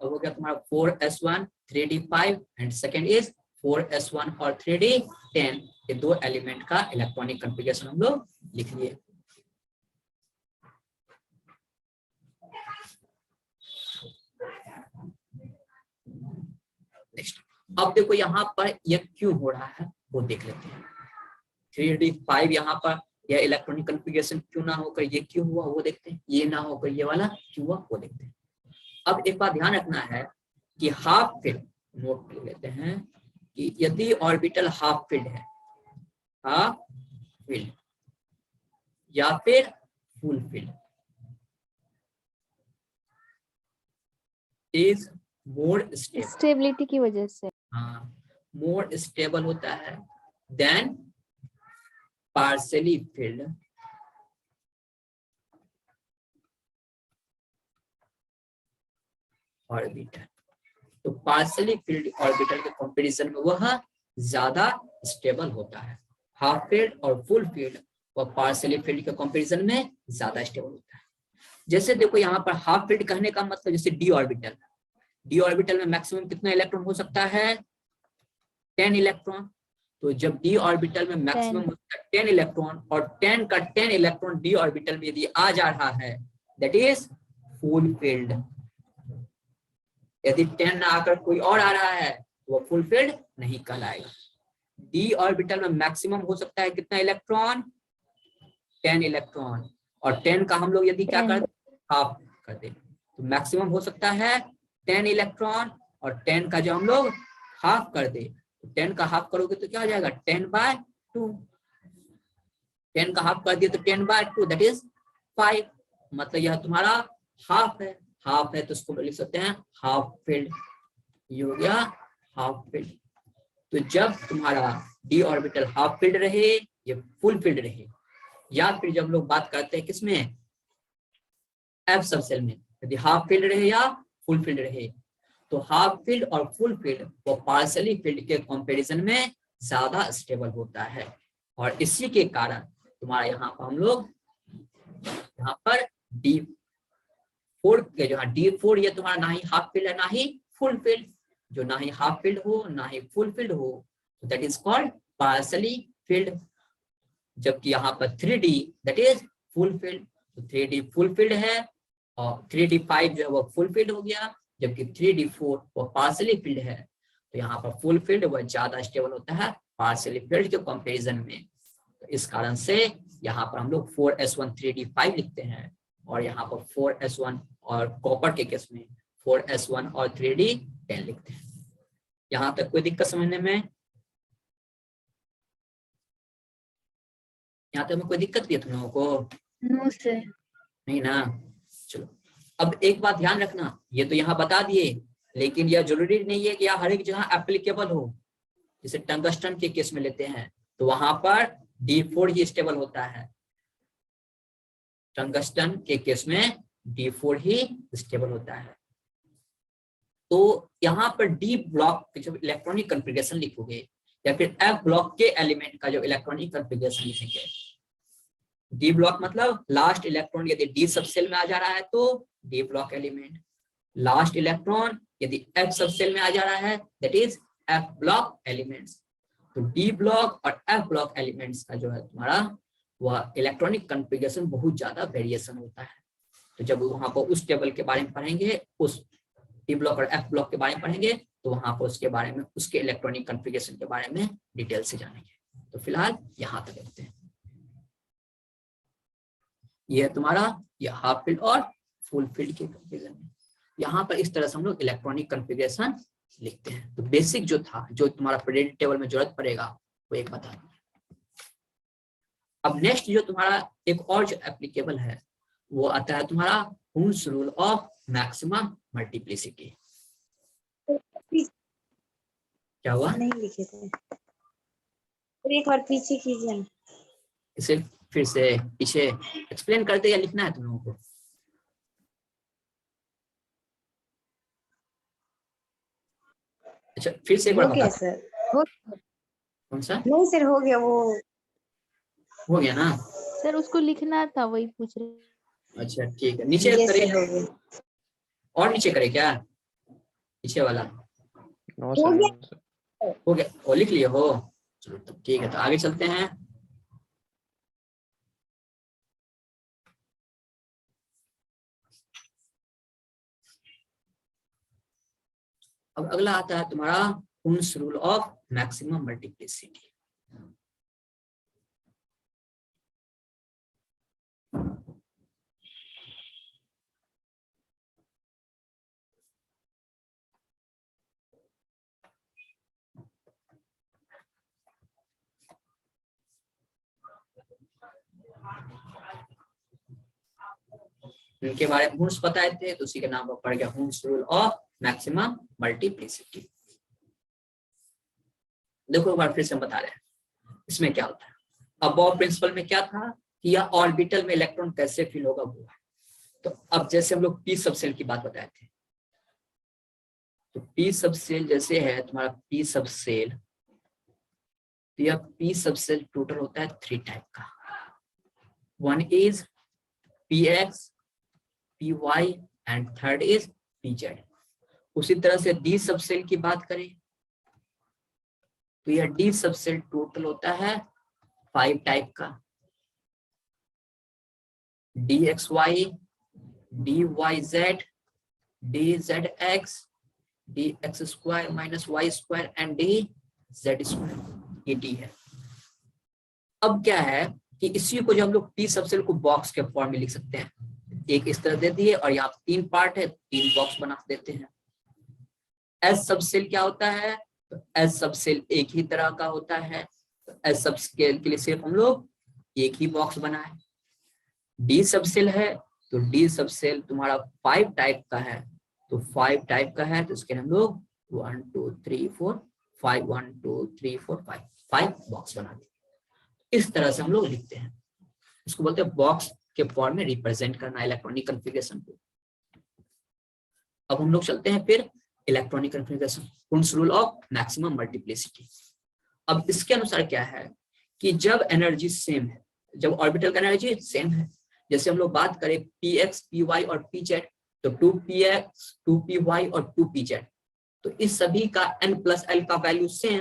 अब हो गया तुम्हारा 4s1 3d5 and second is 4s1 और 3d10, ये 2 एलिमेंट का इलेक्ट्रॉनिक कॉन्फ़िगरेशन हम लोग लिख लिए। नेक्स्ट, अब देखो यहाँ पर ये क्यों हो रहा है वो देख लेते हैं। 3d5 यहाँ पर यह इलेक्ट्रॉनिक कॉन्फ़िगरेशन क्यों ना होकर ये क्यों हुआ वो देखते हैं, ये ना होकर ये वाला क्यों हुआ वो देखते हैं। अब एक बात ध्यान रखना है कि हाफ फिल्ड नोट कर लेते हैं कि यदि ऑर्बिटल हाफ फिल्ड है, हाफ फिल्ड या फिर full field is more stable, stability की वजह से। हाँ, मोर स्टेबल होता है देन पार्शियली फिल्ड ऑर्बिटल। तो पार्शियली फिल्ड ऑर्बिटल के कंपैरिजन में वह ज्यादा स्टेबल होता है, हाफ फील्ड और फुल फील्ड वह पार्शियली फील्ड के कंपैरिजन में ज्यादा स्टेबल होता है। जैसे देखो यहाँ पर हाफ फील्ड कहने का मतलब जैसे डी ऑर्बिटल में मैक्सिमम कितना इलेक्ट्रॉन हो सकता है 10 इलेक्ट्रॉन। तो जब डी ऑर्बिटल में मैक्सिमम होता है 10 इलेक्ट्रॉन और 10 का 10 इलेक्ट्रॉन डी ऑर्बिटल में यदि आ जा रहा है दैट इज फुल फील्ड। यदि 10 ना आकर कोई और आ रहा है तो वो फुल फील्ड नहीं कहलाएगा। डी ऑर्बिटल में मैक्सिमम हो सकता है कितना इलेक्ट्रॉन 10 इलेक्ट्रॉन, और 10 का हम लोग यदि क्या कर हाफ कर दे तो मैक्सिमम हो सकता है 10 इलेक्ट्रॉन, और 10 का जो हम लोग हाफ कर दे तो 10 का हाफ करोगे तो क्या हो जाएगा 10/2। 10 का हाफ कर दिए तो 10/2 दैट इज 5, मतलब यह तुम्हारा हाफ है। हाफ है तो इसको लिख सकते हैं हाफ फील्ड, ये हो गया हाफ फील्ड। तो जब तुम्हारा डी ऑर्बिटल हाफ फील्ड रहे या फुल फील्ड रहे या फिर जब लोग बात करते हैं किसमें, एफ सबसेल में, यदि हाफ फील्ड रहे या फुल फील्ड रहे, तो हाफ फील्ड और फुल फील्ड वो पार्शियली फील्ड के कंपैरिजन में ज्यादा स्टेबल होता है। और इसी के कारण तुम्हारा यहाँ पर हम लोग यहाँ पर D4 के जो D4 ये तुम्हारा ना ही हाफ फील्ड है ना ही फुल फील्ड, जो ना ही हाफ फील्ड हो ना ही फुल फील्ड हो, that is called partially field. जबकि यहाँ पर 3D that is full field, तो 3D फुल फील्ड है और 3D5 जो है वो फुल फील्ड हो गया, जबकि 3D4 वो पार्शियली फील्ड है। तो यहाँ पर फुल फील्ड वो ज्यादा स्टेबल होता है पार्शियली फील्ड के कंपैरिजन में। तो इस कारण से यहाँ पर हम लोग 4s1 3D5 लिखते हैं, और यहाँ पर 4s1 और कॉपर के केस में 4s1 और 3D10 लिखते हैं। यहाँ तक कोई दिक्कत समझने में? यहाँ तक में कोई दिक्कत नहीं है तुम लोगों को? No sir. नहीं ना? चलो अब एक बात ध्यान रखना, ये तो यहाँ बता दिए, लेकिन यह जरूरी नहीं है कि यह हर एक जगह एप्लीकेबल हो। जैसे टंगस्टन के केस में लेते हैं तो वहां पर D4 ही स्टेबल होता है, टंगस्टन के केस में D4 ही स्टेबल होता है। तो यहाँ पर D ब्लॉक के जब इलेक्ट्रॉनिक कॉन्फ़िगरेशन लिखोगे या फिर F ब्लॉक के एलिमेंट का जो इलेक्ट्रॉनिक कॉन्फ़िगरेशन लिखेंगे, D ब्लॉक मतलब लास्ट इलेक्ट्रॉन यदि D सबसेल में आ जा रहा है तो D block element, last electron यदि F सबसेल में आ जा रहा है that is F block elements. तो D ब्लॉक और F ब्लॉक एलिमेंट्स का जो है तुम्हारा वह इलेक्ट्रॉनिक कॉन्फ़िगरेशन बहुत ज्यादा वेरिएशन होता है। तो जब वहां पर उस टेबल के बारे में पढ़ेंगे, उस D ब्लॉक और F ब्लॉक के बारे में पढ़ेंगे, तो वहां पर उसके बारे में, उसके इलेक्ट्रॉनिक कॉन्फ़िगरेशन के बारे में डिटेल से जानेंगे। तो फिलहाल यहाँ तक रखते हैं। यह है तुम्हारा ये हाफ फील्ड और फुल फील्ड के कंपैरिजन में। यहाँ पर इस तरह से हम लोग इलेक्ट्रॉनिक कॉन्फ़िगरेशन लिखते हैं। तो बेसिक जो था, जो तुम्हारा पीरियोडिक टेबल में जरूरत पड़ेगा वो एक बता दूं। अब नेक्स्ट जो तुम्हारा एक और जो एप्लीकेबल है वो आता है तुम्हारा Hund's rule of maximum multiplicity. क्या हुआ? नहीं लिखे थे, एक बार पीछे कीजिए। इसे फिर से पीछे एक्सप्लेन करते या लिखना है तुम लोगों को? अच्छा फिर से एक बार बता। सर कौन सा? नहीं सर, हो गया, वो हो गया ना? सर उसको लिखना था, वही पूछ रहे। अच्छा ठीक है, नीचे करे और नीचे करे क्या? पीछे वाला नो सर, हो गया, वो लिख लिए हो? चलो तो ठीक है, तो आगे चलते हैं। अब अगला आता है तुम्हारा Hund's rule of maximum multiplicity. इनके बारे में हुन्स बताए थे तो उसी के नाम पर पड़ गया Hund's rule of maximum multiplicity. देखो एक बार फिर से हम बता रहे हैं इसमें क्या होता है। अबव प्रिंसिपल में क्या था कि यह ऑर्बिटल में इलेक्ट्रॉन कैसे फिल होगा वो है। तो अब जैसे हम लोग पी सबसेल की बात बताए थे, तो पी सबसेल जैसे है तुम्हारा पी सबसेल, तो यह पी सबसेल टोटल होता है 3 टाइप का। One is px, py and third is pz। उसी तरह से डी सबसेल की बात करें तो यह डी सबसेल टोटल होता है 5 टाइप का। dxy, dyz, dzx, dx square minus y square and dz square, ये डी है। अब क्या है कि इसी को जो हम लोग पी सबसेल को बॉक्स के फॉर्म में लिख सकते हैं। एक इस तरह दे दिए और यहाँ 3 पार्ट है, 3 बॉक्स बना देते हैं। एस सबसेल क्या होता है? तो एस सबसेल एक ही तरह का होता है, तो एस सबसेल के लिए सिर्फ हम लोग एक ही बॉक्स बनाए। डी सबसेल है तो डी सबसेल तुम्हारा 5 टाइप का है, तो 5 टाइप का है तो इसके हम लोग 1 2 3 4 5 1 2 3 4 5 बॉक्स बना देते। इस तरह से हम लोग लिखते हैं। इसको बोलते हैं बॉक्स के फॉर्म में रिप्रेजेंट करना इलेक्ट्रॉनिक कॉन्फ़िगरेशन को। अब हम लोग चलते हैं फिर electronic configuration, कुंट्स rule of maximum multiplicity. अब इसके अनुसार क्या है कि जब एनर्जी सेम है, जब ऑर्बिटल का एनर्जी सेम है, जैसे हम लोग बात करें px, py और pz, तो 2px, 2py और 2pz, तो इस सभी का n प्लस एल का वैल्यू सेम,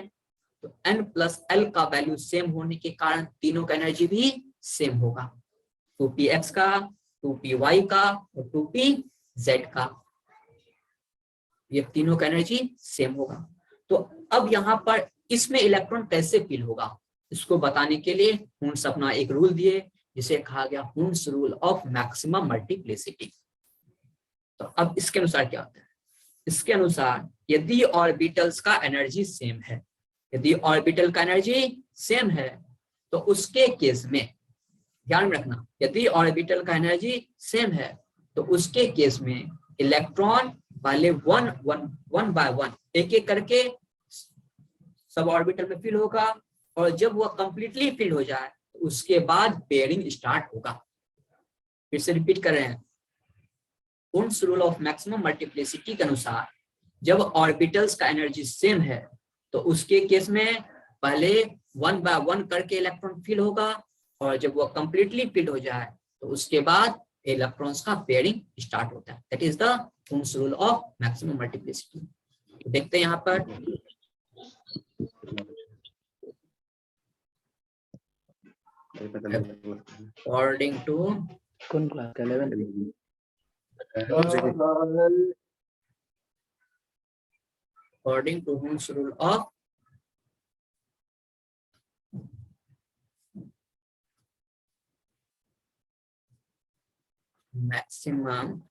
तो n प्लस एल का वैल्यू सेम होने के कारण तीनों का एनर्जी भी सेम होगा, 2px का, 2py का और 2pz का, ये तीनों का एनर्जी सेम होगा। तो अब यहाँ पर इसमें इलेक्ट्रॉन कैसे फील होगा, इसको बताने के लिए हुन्स अपना एक रूल दिए जिसे कहा गया Hund's rule of maximum multiplicity. तो अब इसके अनुसार क्या होता है, इसके अनुसार यदि ऑर्बिटल्स का एनर्जी सेम है, यदि ऑर्बिटल का एनर्जी सेम है तो उसके केस में ध्यान रखना, यदि ऑर्बिटल का एनर्जी सेम है तो उसके केस में इलेक्ट्रॉन पहले वन बाय वन एक एक करके सब ऑर्बिटल में फिल होगा, और जब वह कंप्लीटली फिल हो जाए तो उसके बाद पेयरिंग स्टार्ट होगा। फिर से रिपीट कर रहे हैं, कुंट्स रूल ऑफ मैक्सिमम मल्टीप्लिसिटी के अनुसार जब ऑर्बिटल्स का एनर्जी सेम है तो उसके केस में पहले वन बाय वन करके इलेक्ट्रॉन फिल होगा, और जब वह कंप्लीटली फिल हो जाए तो उसके बाद इलेक्ट्रॉन्स का पेयरिंग स्टार्ट होता है। That is the कुंट्स rule of maximum multiplicity. देखते हैं यहाँ पर according to कौन class 11 according to Hume's rule of maximum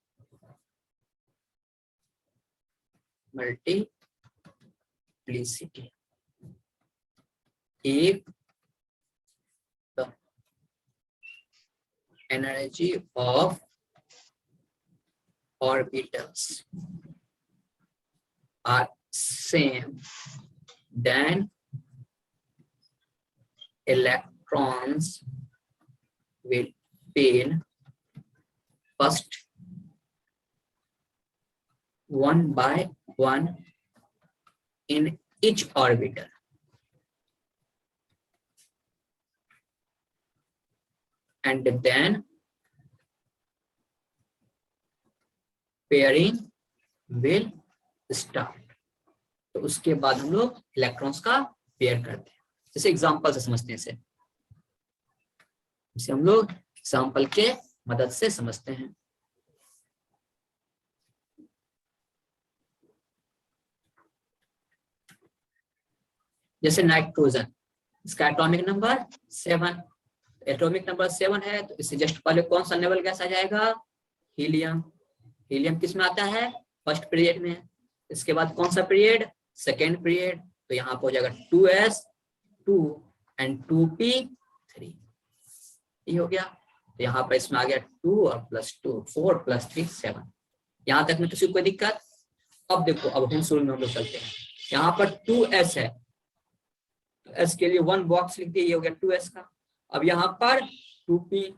multiplicity, if the energy of orbitals are same, then electrons will fill first one by one in each orbital, and then pairing will start। तो उसके बाद हम लोग electrons का pair करते हैं। जैसे example से समझते हैं इसे, हम लोग एग्जांपल के मदद से समझते हैं। जैसे नाइट्रोजन, इसका एटॉमिक नंबर 7, एटॉमिक नंबर 7 है तो इससे जस्ट पहले कौन सा नेवल गैस आ जाएगा, हीलियम। हीलियम किस में आता है, फर्स्ट पीरियड में। इसके बाद कौन सा पीरियड, सेकेंड पीरियड, तो यहाँ पर हो जाएगा 2s2 एंड 2p3, ये हो गया। तो यहाँ पर इसमें आ गया 2 और +2, 4 + 3 7। यहाँ तक में किसी को कोई दिक्कत? अब देखो, अब हम शुरू में हम लोग चलते हैं। यहाँ पर 2s है, तो s के लिए 1 बॉक्स लिख दिया, ये हो गया 2s का। अब यहाँ पर 2p,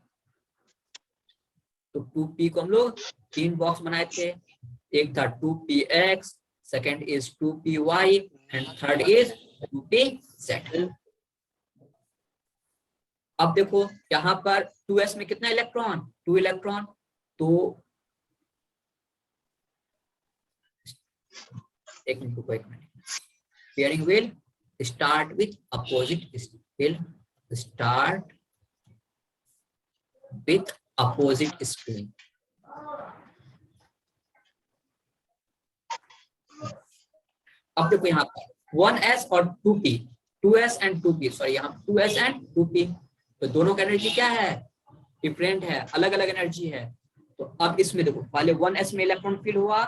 तो 2p को हम लोग 3 बॉक्स बनाए थे, एक था 2px, second is 2py and third is 2pz। अब देखो यहाँ पर 2s में कितना इलेक्ट्रॉन, 2 इलेक्ट्रॉन, तो एक minute, pairing will start with opposite, will start with opposite spin। अब देखो यहाँ पर 1s और 2p, 2s and 2p, sorry यहाँ 2s एंड 2p, तो दोनों का एनर्जी क्या है, डिफरेंट है, अलग अलग एनर्जी है। तो अब इसमें देखो पहले 1s में इलेक्ट्रॉन फिल हुआ,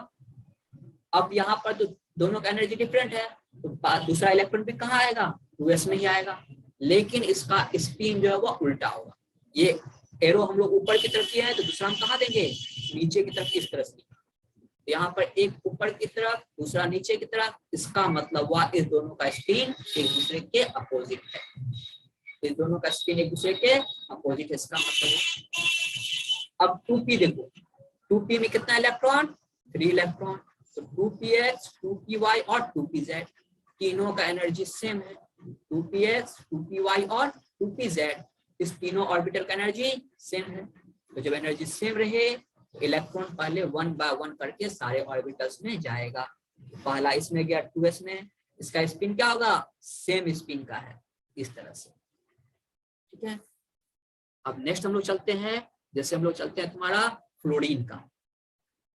अब यहाँ पर तो दोनों का एनर्जी डिफरेंट है, तो दूसरा इलेक्ट्रॉन भी कहाँ आएगा, 2s में ही आएगा, लेकिन इसका स्पिन जो है वो उल्टा होगा। ये एरो हम लोग ऊपर की तरफ किया है, तो दूसरा हम कहाँ देंगे, नीचे की तरफ, इस तरह से। यहाँ पर एक ऊपर की तरफ, दूसरा नीचे की तरफ, इसका मतलब हुआ इस दोनों का स्पिन एक दूसरे के अपोजिट है। इस दोनों का स्पिन एक दूसरे के अपोजिट है, इसका मतलब है। अब 2p देखो, 2p में कितना इलेक्ट्रॉन, 3 इलेक्ट्रॉन, तो 2px 2py और 2pz तीनों का एनर्जी सेम है। 2px 2py और 2pz इस तीनों ऑर्बिटल का एनर्जी सेम है। तो जब एनर्जी सेम रहे तो इलेक्ट्रॉन पहले 1 बाय 1 करके सारे ऑर्बिटल्स में जाएगा। पहला इसमें गया 2s में, इसका स्पिन क्या होगा, सेम स्पिन का है, इस तरह से, ठीक है। अब नेक्स्ट हम लोग चलते हैं, जैसे हम लोग चलते हैं तुम्हारा फ्लोरीन का।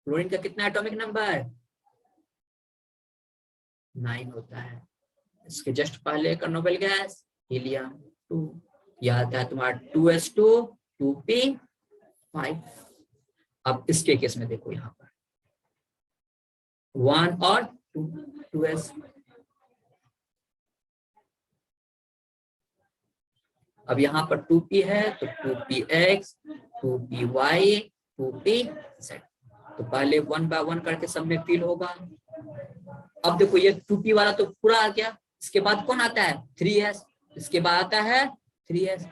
फ्लोरीन का कितना एटॉमिक नंबर, 9 होता है। इसके जस्ट पहले का नोबेल गैस हीलियम 2, यह आता है तुम्हारा 2s2 2p5। अब इसके केस में देखो यहाँ पर 1 और 2s। अब यहाँ पर 2p है तो 2px 2py 2pz, तो पहले 1 बाय 1 करके सब में फिल होगा। अब देखो ये 2p वाला तो पूरा आ गया, इसके बाद कौन आता है 3s, इसके बाद आता है 3s,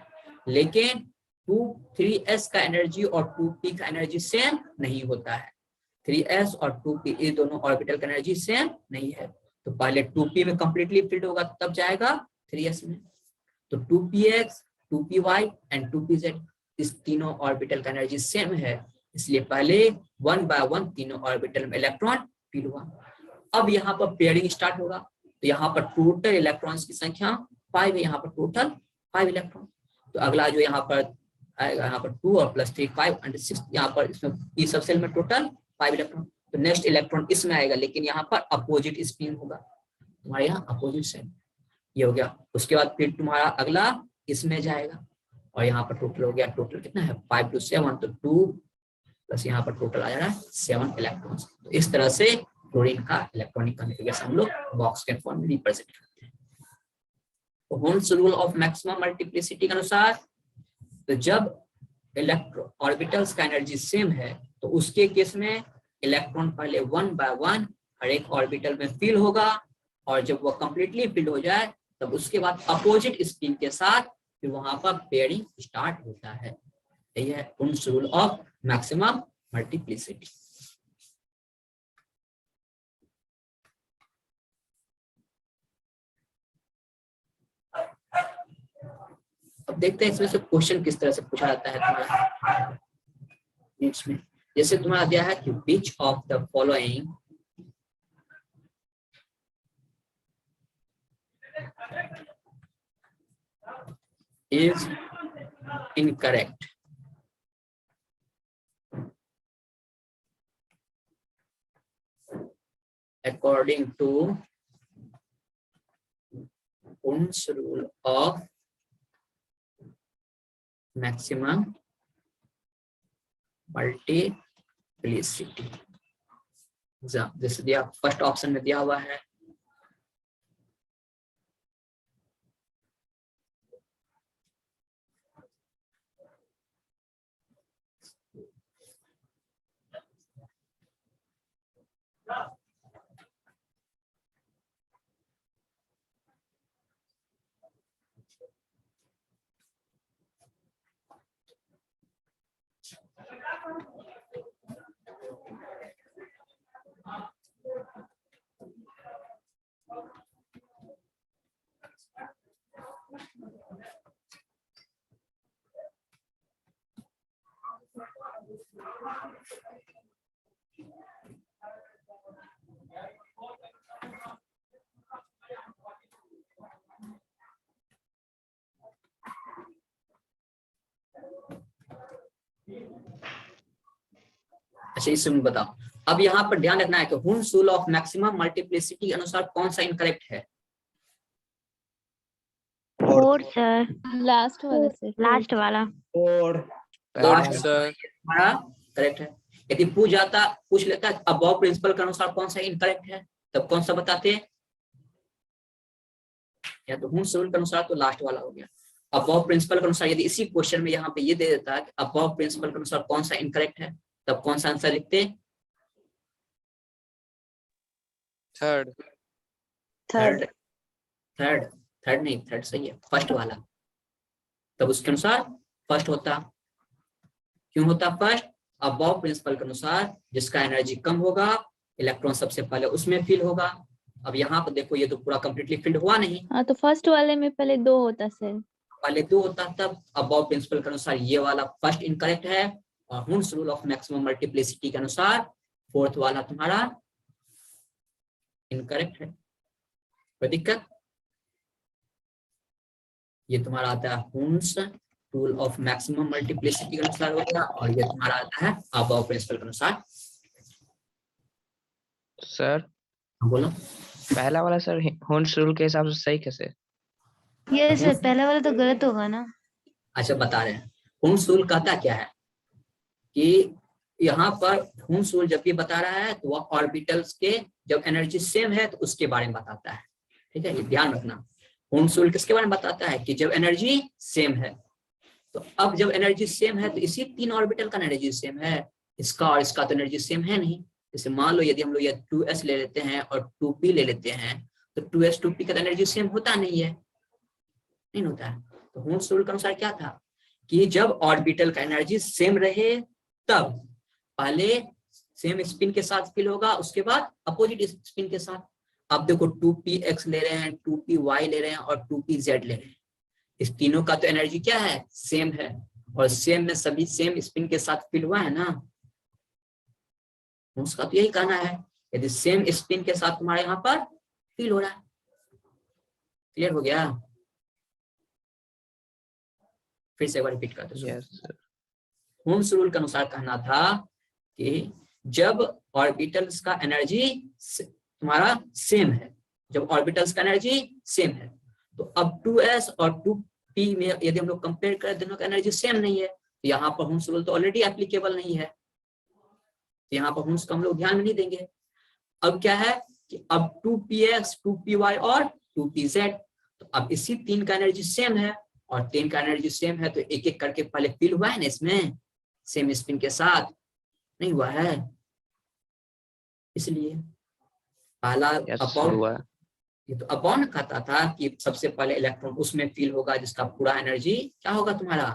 लेकिन 3s का एनर्जी और 2p का एनर्जी सेम नहीं होता है। 3s और 2p ये दोनों ऑर्बिटल का एनर्जी सेम नहीं है, तो पहले 2p में कंप्लीटली फिल्ड होगा तब जाएगा 3s में। तो 2px 2py एंड 2pz इस तीनों ऑर्बिटल का एनर्जी सेम है, इसलिए पहले 1 बाय 1 तीनों ऑर्बिटल में इलेक्ट्रॉन फिल हुआ। अब यहाँ पर पेयरिंग स्टार्ट होगा, तो यहाँ पर टोटल इलेक्ट्रॉन्स की संख्या 5 है, यहाँ पर टोटल 5 इलेक्ट्रॉन। तो अगला जो यहाँ पर आएगा, यहाँ पर 2 और +3 5 एंड 6, यहाँ पर इसमें ई सब सेल में टोटल 5 इलेक्ट्रॉन। तो नेक्स्ट इलेक्ट्रॉन इसमें आएगा, लेकिन यहाँ पर अपोजिट स्पिन होगा, तुम्हारे यहाँ अपोजिट साइड, ये हो गया। उसके बाद फिर तुम्हारा अगला इसमें जाएगा, और यहाँ पर टोटल हो गया, टोटल कितना है 5 to 7, तो 2 प्लस यहाँ पर टोटल आ जा रहा है 7 इलेक्ट्रॉन्स। तो इस तरह से क्लोरीन का इलेक्ट्रॉनिक कॉन्फ़िगरेशन हम लोग बॉक्स के फॉर्म में रिप्रेजेंट करते हैं। तो holes rule of maximum multiplicity के अनुसार, तो जब इलेक्ट्रॉन ऑर्बिटल्स का एनर्जी सेम है तो उसके केस में इलेक्ट्रॉन पहले 1 बाय 1 हर एक ऑर्बिटल में फिल होगा, और जब वो कंप्लीटली फिल हो जाए तब उसके बाद अपोजिट स्पिन के साथ फिर वहां पर पेयरिंग स्टार्ट होता है। यही है holes rule of maximum multiplicity. अब देखते हैं इसमें से क्वेश्चन किस तरह से पूछा जाता है तुम्हारा नेक्स्ट में। जैसे तुम्हारा दिया है कि which of the following is incorrect according to Ohm's rule of maximum multiplicity. जैसे दिया फर्स्ट ऑप्शन में दिया हुआ है, अच्छा इसमें बताओ। अब यहाँ पर ध्यान रखना है कि holes rule of maximum multiplicity के अनुसार कौन सा इनकरेक्ट है। 4 सर, लास्ट वाले से, लास्ट वाला। Correct sir. हमारा करेक्ट है। यदि पूछ लेता है अबव प्रिंसिपल के अनुसार कौन सा इनकरेक्ट है, तब कौन सा बताते हैं, या तो होल्स रूल के अनुसार तो लास्ट वाला हो गया। अबव प्रिंसिपल के अनुसार यदि इसी क्वेश्चन में यहाँ पे ये दे देता है कि अबव प्रिंसिपल के अनुसार कौन सा इनकरेक्ट है, तब कौन सा आंसर लिखते हैं, थर्ड। थर्ड नहीं, थर्ड सही है, फर्स्ट वाला। तब उसके अनुसार फर्स्ट होता। क्यों होता फर्स्ट? अबव प्रिंसिपल के अनुसार जिसका एनर्जी कम होगा इलेक्ट्रॉन सबसे पहले उसमें फिल होगा। अब यहाँ पर देखो ये तो पूरा कंप्लीटली फिल्ड हुआ नहीं, हाँ, तो फर्स्ट वाले में पहले 2 होता सर। पहले 2 होता, तब अबव प्रिंसिपल के अनुसार ये वाला फर्स्ट इनकरेक्ट है, और Hund's rule of maximum multiplicity के अनुसार फोर्थ वाला तुम्हारा इनकरेक्ट है। कोई दिक्कत? ये तुम्हारा आता है Hund's rule of maximum multiplicity के अनुसार हो गया, और ये तुम्हारा आता है अबव प्रिंसिपल के अनुसार। सर बोलो। पहला वाला सर हुन्स रूल के हिसाब से सही कैसे? ये सर पहला वाला तो गलत होगा ना। अच्छा बता रहे हैं, हुन्स रूल कहता क्या है कि यहाँ पर हुन्स रूल जब भी बता रहा है तो वह ऑर्बिटल्स के जब एनर्जी सेम है तो उसके बारे में बताता है। ठीक है, ये ध्यान रखना। हुन्स रूल किसके बारे में बताता है? कि जब एनर्जी सेम है। तो अब जब एनर्जी सेम है तो इसी 3 ऑर्बिटल का एनर्जी सेम है, इसका और इसका तो एनर्जी सेम है नहीं। जैसे मान लो यदि हम लोग ये 2s ले लेते हैं और 2p ले लेते हैं, तो 2s 2p का एनर्जी सेम होता नहीं है, नहीं होता है। तो हुन्स रूल के अनुसार क्या था कि जब ऑर्बिटल का एनर्जी सेम रहे तब पहले सेम स्पिन के साथ फिल होगा, उसके बाद अपोजिट स्पिन के साथ। अब देखो 2px ले रहे हैं, 2py ले रहे हैं और 2pz ले रहे हैं, इस तीनों का तो एनर्जी क्या है? सेम है, और सेम में सभी सेम स्पिन के साथ फिल हुआ है ना। उसका तो यही कहना है, यदि सेम स्पिन के साथ तुम्हारे यहाँ पर फिल हो रहा है। क्लियर हो गया? फिर से एक बार रिपीट करते हैं। Yes sir. हुन्स रूल के अनुसार कहना था कि जब ऑर्बिटल्स का एनर्जी तुम्हारा सेम है, जब ऑर्बिटल्स का एनर्जी सेम है, तो अब 2s और 2p में यदि हम लोग कंपेयर करें दोनों का एनर्जी सेम नहीं है, तो यहाँ पर हुन्स रूल तो ऑलरेडी एप्लीकेबल नहीं है, तो यहाँ पर हुन्स को हम लोग ध्यान में नहीं देंगे। अब क्या है कि अब 2px 2py और 2pz, तो अब इसी 3 का एनर्जी सेम है, और 3 का एनर्जी सेम है तो एक एक करके पहले फिल हुआ है ना, इसमें सेम स्पिन के साथ नहीं हुआ है, इसलिए पहला अपॉन, ये तो अपॉन कहता था कि सबसे पहले इलेक्ट्रॉन उसमें फिल होगा जिसका पूरा एनर्जी क्या होगा तुम्हारा,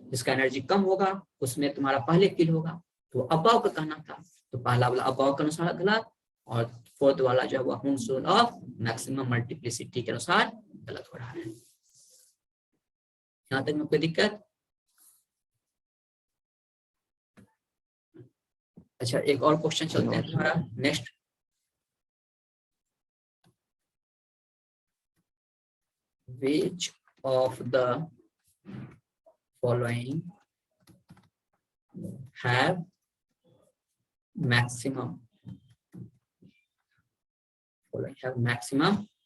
जिसका एनर्जी कम होगा उसमें तुम्हारा पहले फिल होगा, तो अबव का कहना था। तो पहला वाला अबव के अनुसार गलत, और फोर्थ वाला जो है वो Hund's rule of maximum multiplicity के अनुसार गलत हो रहा है। यहाँ तक में कोई दिक्कत? अच्छा एक और क्वेश्चन चलते हैं तुम्हारा next. Which of the following have maximum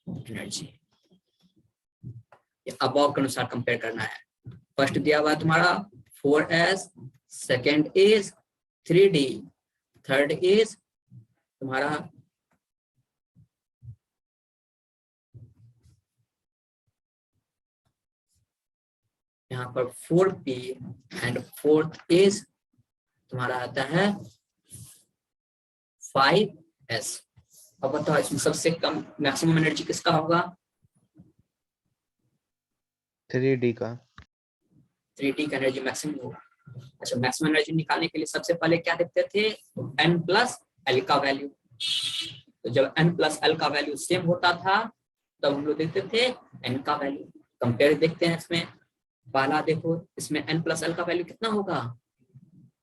energy? ये अबव के अनुसार कंपेयर करना है। फर्स्ट दिया हुआ तुम्हारा 4s, second is 3d, third is तुम्हारा यहाँ पर 4p एंड फोर्थ इज तुम्हारा आता है 5s। अब बताओ इसमें सबसे कम मैक्सिमम एनर्जी किसका होगा? 3D का। 3d का एनर्जी मैक्सिमम होगा। अच्छा मैक्सिमम एनर्जी निकालने के लिए सबसे पहले क्या देखते थे? n प्लस एल का वैल्यू। तो जब n प्लस एल का वैल्यू सेम होता था तब हम लोग देखते थे n का वैल्यू। कंपेयर देखते हैं इसमें, पहला देखो इसमें n प्लस एल का वैल्यू कितना होगा?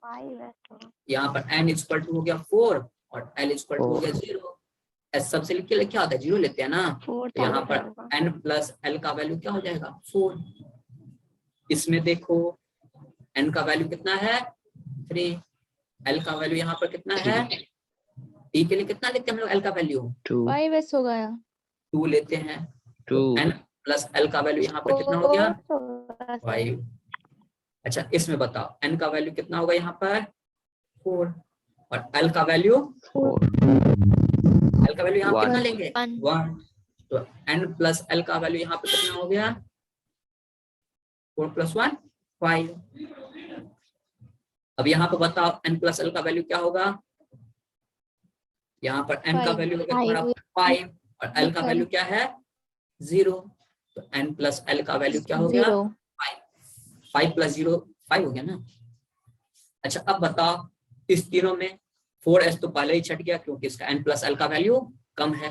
5 यहाँ पर n इक्वल टू हो गया 4 और l इक्वल टू हो गया 0। एस सबसे लिख के क्या होता है? 0 लेते हैं ना, तो यहाँ पर n प्लस एल का वैल्यू क्या हो जाएगा? 4। इसमें देखो n का वैल्यू कितना है? 3। l का वैल्यू यहाँ पर कितना है? t के लिए कितना लेते हैं हम लोग l का वैल्यू? 5s हो गया। 2 लेते हैं। 2 तो n प्लस l का वैल्यू यहाँ पर कितना हो गया? 5। अच्छा इसमें बताओ n का वैल्यू कितना होगा यहाँ पर? 4 और l का वैल्यू? l का वैल्यू यहाँ पर कितना लेंगे? 1। तो n प्लस l का वैल्यू यहाँ पे कितना हो गया? 4 प्लस 1 5। अब यहाँ पे बताओ n प्लस l का वैल्यू क्या होगा? यहाँ पर n का वैल्यू होगा तुम्हारा 5 और l का वैल्यू क्या है? 0। तो n प्लस l का वैल्यू क्या हो गया? 5। 5 + 0 5 हो गया ना। अच्छा अब बताओ इस तीनों में 4s तो पहले ही छट गया क्योंकि इसका n+l का वैल्यू कम है।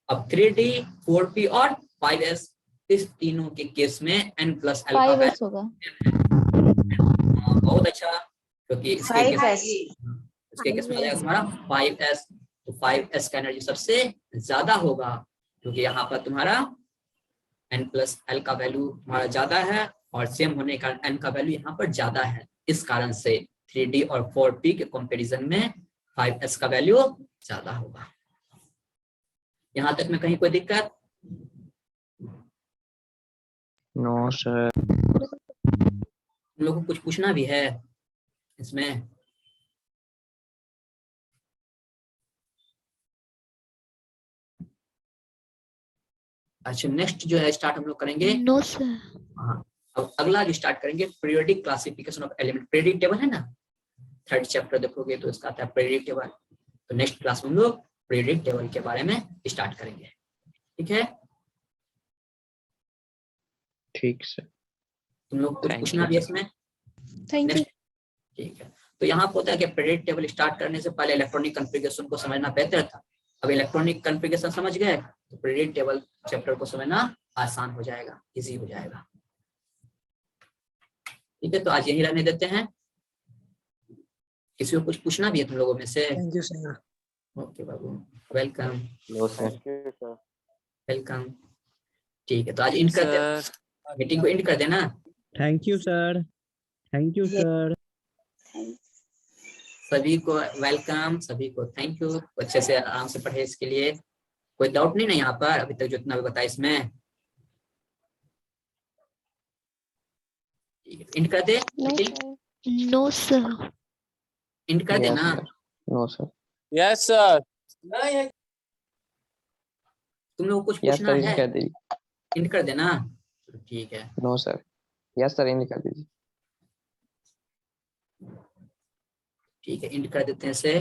अब 3d 4p और 5s इस तीनों के केस में n+l का 5s वैल्यू होगा। बहुत अच्छा, क्योंकि इसके केस 5s में आ जाएगा तुम्हारा 5s। तो 5s का एनर्जी सबसे ज्यादा होगा क्योंकि यहाँ पर तुम्हारा n+l का वैल्यू तुम्हारा ज्यादा है और सेम होने का n का वैल्यू यहाँ पर ज्यादा है। इस कारण से 3d और 4p के कंपैरिजन में 5s का वैल्यू ज्यादा होगा। यहाँ तक में कहीं कोई दिक्कत? No sir. तुम लोगों को कुछ पूछना भी है इसमें? अच्छा नेक्स्ट जो है स्टार्ट हम लोग करेंगे। No sir. हाँ अब अगला जो स्टार्ट करेंगे periodic classification of element. Periodic table है ना, 3rd चैप्टर देखोगे तो इसका आता है पीरियोडिक टेबल। तो नेक्स्ट क्लास में हम लोग पीरियोडिक टेबल के बारे में स्टार्ट करेंगे, ठीक है? ठीक सर। तुम लोग कुछ Thank पूछना you. भी है इसमें? Thank you. Next, ठीक है। तो यहाँ पर होता है कि पीरियोडिक टेबल स्टार्ट करने से पहले इलेक्ट्रॉनिक कॉन्फ़िगरेशन को समझना बेहतर था। अब इलेक्ट्रॉनिक कॉन्फ़िगरेशन समझ गए तो पीरियोडिक टेबल चैप्टर को समझना आसान हो जाएगा, इजी हो जाएगा। ठीक है तो आज यही रहने देते हैं। किसी को कुछ पूछना भी है तुम लोगों में से? Thank you sir. ओके बाबू, welcome no sir. Thank you sir. Welcome. ठीक है तो आज इंड करते हैं, सर मीटिंग को इंड कर देना। Thank you sir. Thank you sir. सभी को वेलकम, सभी को थैंक यू। अच्छे से आराम से पढ़े इसके लिए। कोई डाउट नहीं ना यहाँ पर अभी तक जितना भी बताया इसमें? इंड कर दे मीटिंग? No sir. इंड कर देना। No sir. Yes sir. तुम लोग को कुछ यस पूछना सर, इन है? कर दीजिए। इंड कर देना, ठीक है। No sir. यस सर, इन कर दीजिए। ठीक है इंड कर देते हैं इसे।